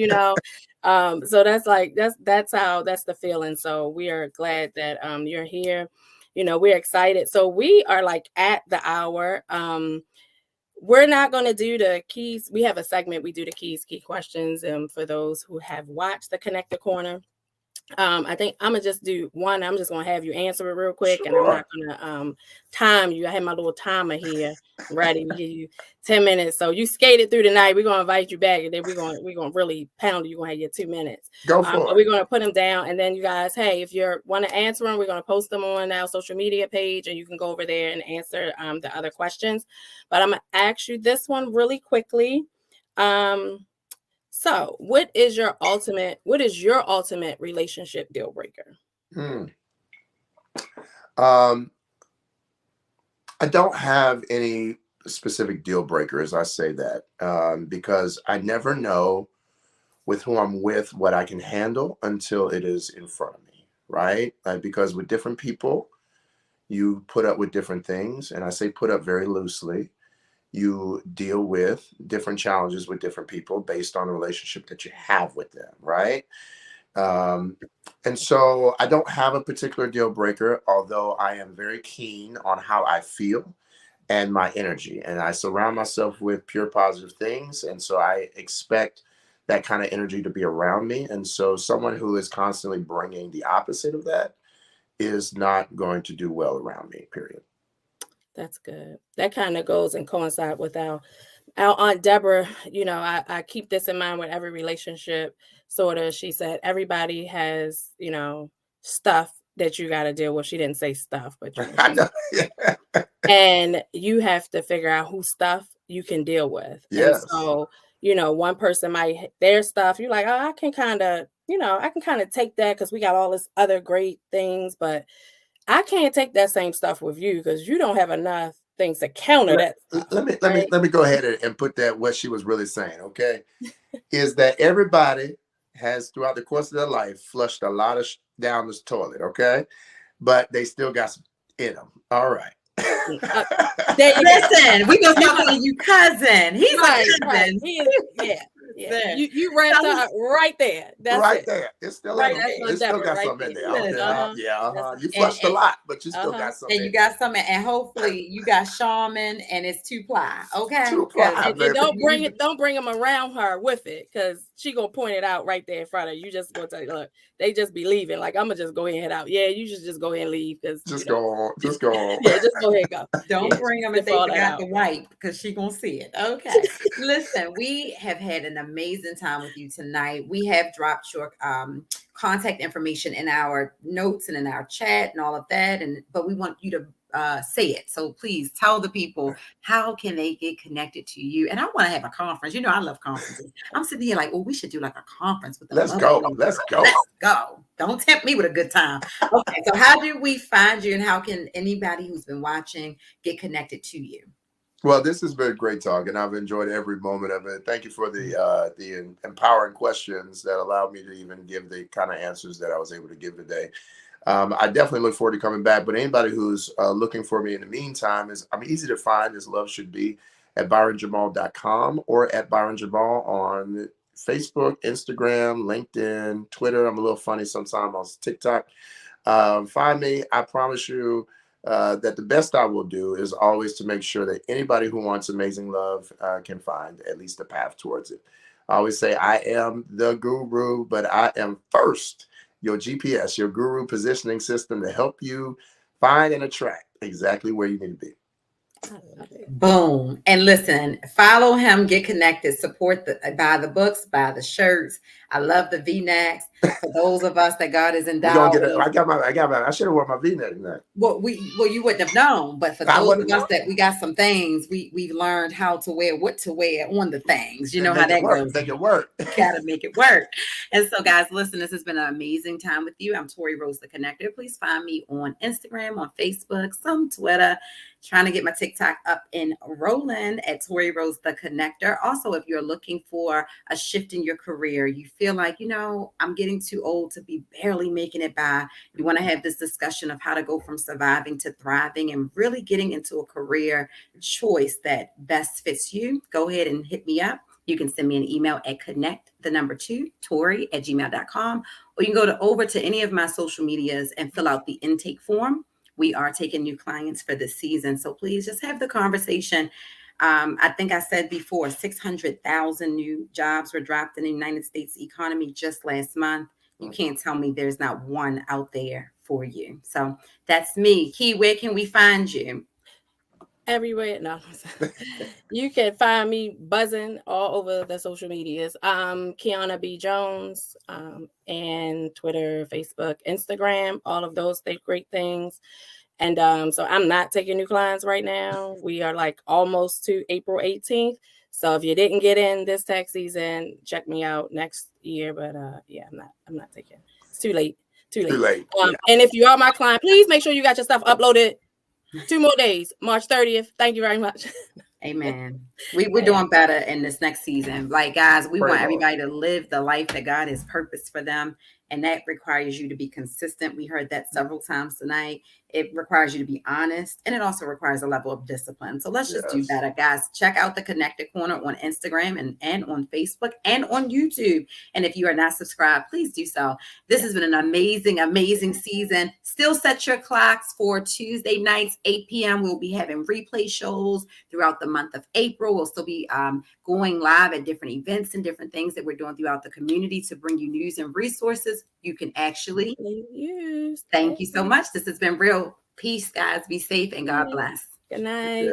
So that's the feeling. So we are glad that you're here. We're excited. So we are like at the hour. We're not going to do the keys. We have a segment. We do the key questions. For those who have watched the Connector Corner, I think I'm gonna just do one. I'm just gonna have you answer it real quick, and I'm not gonna time you. I have my little timer here ready to give you 10 minutes. So you skated through the night. We're gonna invite you back, and then we're gonna really pound you. You're gonna have your 2 minutes.
Go for it.
So we're gonna put them down, and then you guys, hey, if you want to answer them, we're gonna post them on our social media page, and you can go over there and answer the other questions. But I'm gonna ask you this one really quickly. So what is your ultimate relationship deal breaker?
I don't have any specific deal breakers. I say that because I never know with who I'm with what I can handle until it is in front of me, right? Because with different people, you put up with different things. And I say put up very loosely. You deal with different challenges with different people based on the relationship that you have with them, right? And so I don't have a particular deal breaker, although I am very keen on how I feel and my energy. And I surround myself with pure positive things. And so I expect that kind of energy to be around me. And so someone who is constantly bringing the opposite of that is not going to do well around me, period.
That's good. That kind of goes and coincide with our Aunt Deborah. I keep this in mind with every relationship. Sort of, she said, everybody has, stuff that you got to deal with. She didn't say stuff, but
I know.
And you have to figure out whose stuff you can deal with.
Yes.
And so, one person might, their stuff, you're like, oh, I can kind of take that because we got all this other great things, but I can't take that same stuff with you because you don't have enough things to counter that stuff.
Let me go ahead and put that what she was really saying, okay? Is that everybody has throughout the course of their life flushed a lot of down this toilet, okay? But they still got some in them. All right.
Listen, we gonna start calling you cousin. He's right, a cousin.
Right. He is, yeah. Yeah. You wrapped up right there. That's
right
it.
there. It's still
right.
It's still got something in there. Okay. You flushed a lot, but you still got something.
And you got something, and hopefully you got shaman, and it's 2-ply. Okay.
2-ply.
And don't bring them around her with it, because she gonna point it out right there in front of you. Just gonna tell you, look, they just be leaving. Like, I'm gonna just go ahead and head out. Yeah, you should just go ahead and leave because
just go on. Just go on.
Yeah, just go ahead and go.
Don't bring them if they forgot to wipe, because she gonna see it. Okay. Listen, we have had an amazing time with you tonight. We have dropped your contact information in our notes and in our chat and all of that, but we want you to say it. So please tell the people, how can they get connected to you? And I want to have a conference. I love conferences. I'm sitting here like, we should do like a conference with them.
Let's go.
Don't tempt me with a good time. Okay, so how do we find you, and how can anybody who's been watching get connected to you?
Well, this has been a great talk, and I've enjoyed every moment of it. Thank you for the empowering questions that allowed me to even give the kind of answers that I was able to give today. I definitely look forward to coming back. But anybody who's looking for me in the meantime, I'm easy to find, as love should be, at byronjamal.com or at Byron Jamal on Facebook, Instagram, LinkedIn, Twitter. I'm a little funny sometimes on TikTok. Find me. I promise you that the best I will do is always to make sure that anybody who wants amazing love can find at least a path towards it. I always say I am the guru, but I am first your GPS, your guru positioning system to help you find and attract exactly where you need to be.
I love it.
Boom. And listen, follow him, get connected, support buy the books, buy the shirts. I love the V-necks. For those of us that God is
We're gonna
endowed
get it.
with,
I should have worn my V-neck neck.
well, you wouldn't have known, but for
I
those
wouldn't
of us
know.
that we got some things, we've learned how to wear, what to wear on the things. You
And
know how
make it
that
work.
goes.
Make it work.
Gotta make it work. And so, guys, listen, this has been an amazing time with you. I'm Tori Rose the Connector. Please find me on Instagram, on Facebook, some Twitter. Trying to get my TikTok up and rolling at Tori Rose the Connector. Also, if you're looking for a shift in your career, you feel like, I'm getting too old to be barely making it by. You want to have this discussion of how to go from surviving to thriving and really getting into a career choice that best fits you. Go ahead and hit me up. You can send me an email at connect2tori@gmail.com, or you can go over to any of my social medias and fill out the intake form. We are taking new clients for this season, so please just have the conversation. I think I said before, 600,000 new jobs were dropped in the United States economy just last month. You can't tell me there's not one out there for you. So that's me. Key, where can we find you?
Everywhere. No. You can find me buzzing all over the social medias. Kiana B. Jones, and Twitter, Facebook, Instagram, all of those great things. And so I'm not taking new clients right now. We are like almost to April 18th. So if you didn't get in this tax season, check me out next year. But yeah, I'm not taking. It's too late. Too late.
Yeah.
And if you are my client, please make sure you got your stuff uploaded. 2 more days, March 30th. Thank you very much.
Amen. We're doing better in this next season. Like, guys, we want everybody to live the life that God has purposed for them. And that requires you to be consistent. We heard that several times tonight. It requires you to be honest. And it also requires a level of discipline. So let's just do better, guys. Check out the Connected Corner on Instagram and on Facebook and on YouTube. And if you are not subscribed, please do so. This has been an amazing, amazing season. Still set your clocks for Tuesday nights, 8 p.m. We'll be having replay shows throughout the month of April. We'll still be going live at different events and different things that we're doing throughout the community to bring you news and resources you can actually use. Thank you so much. This has been real. Peace, guys. Be safe and God bless.
Good night.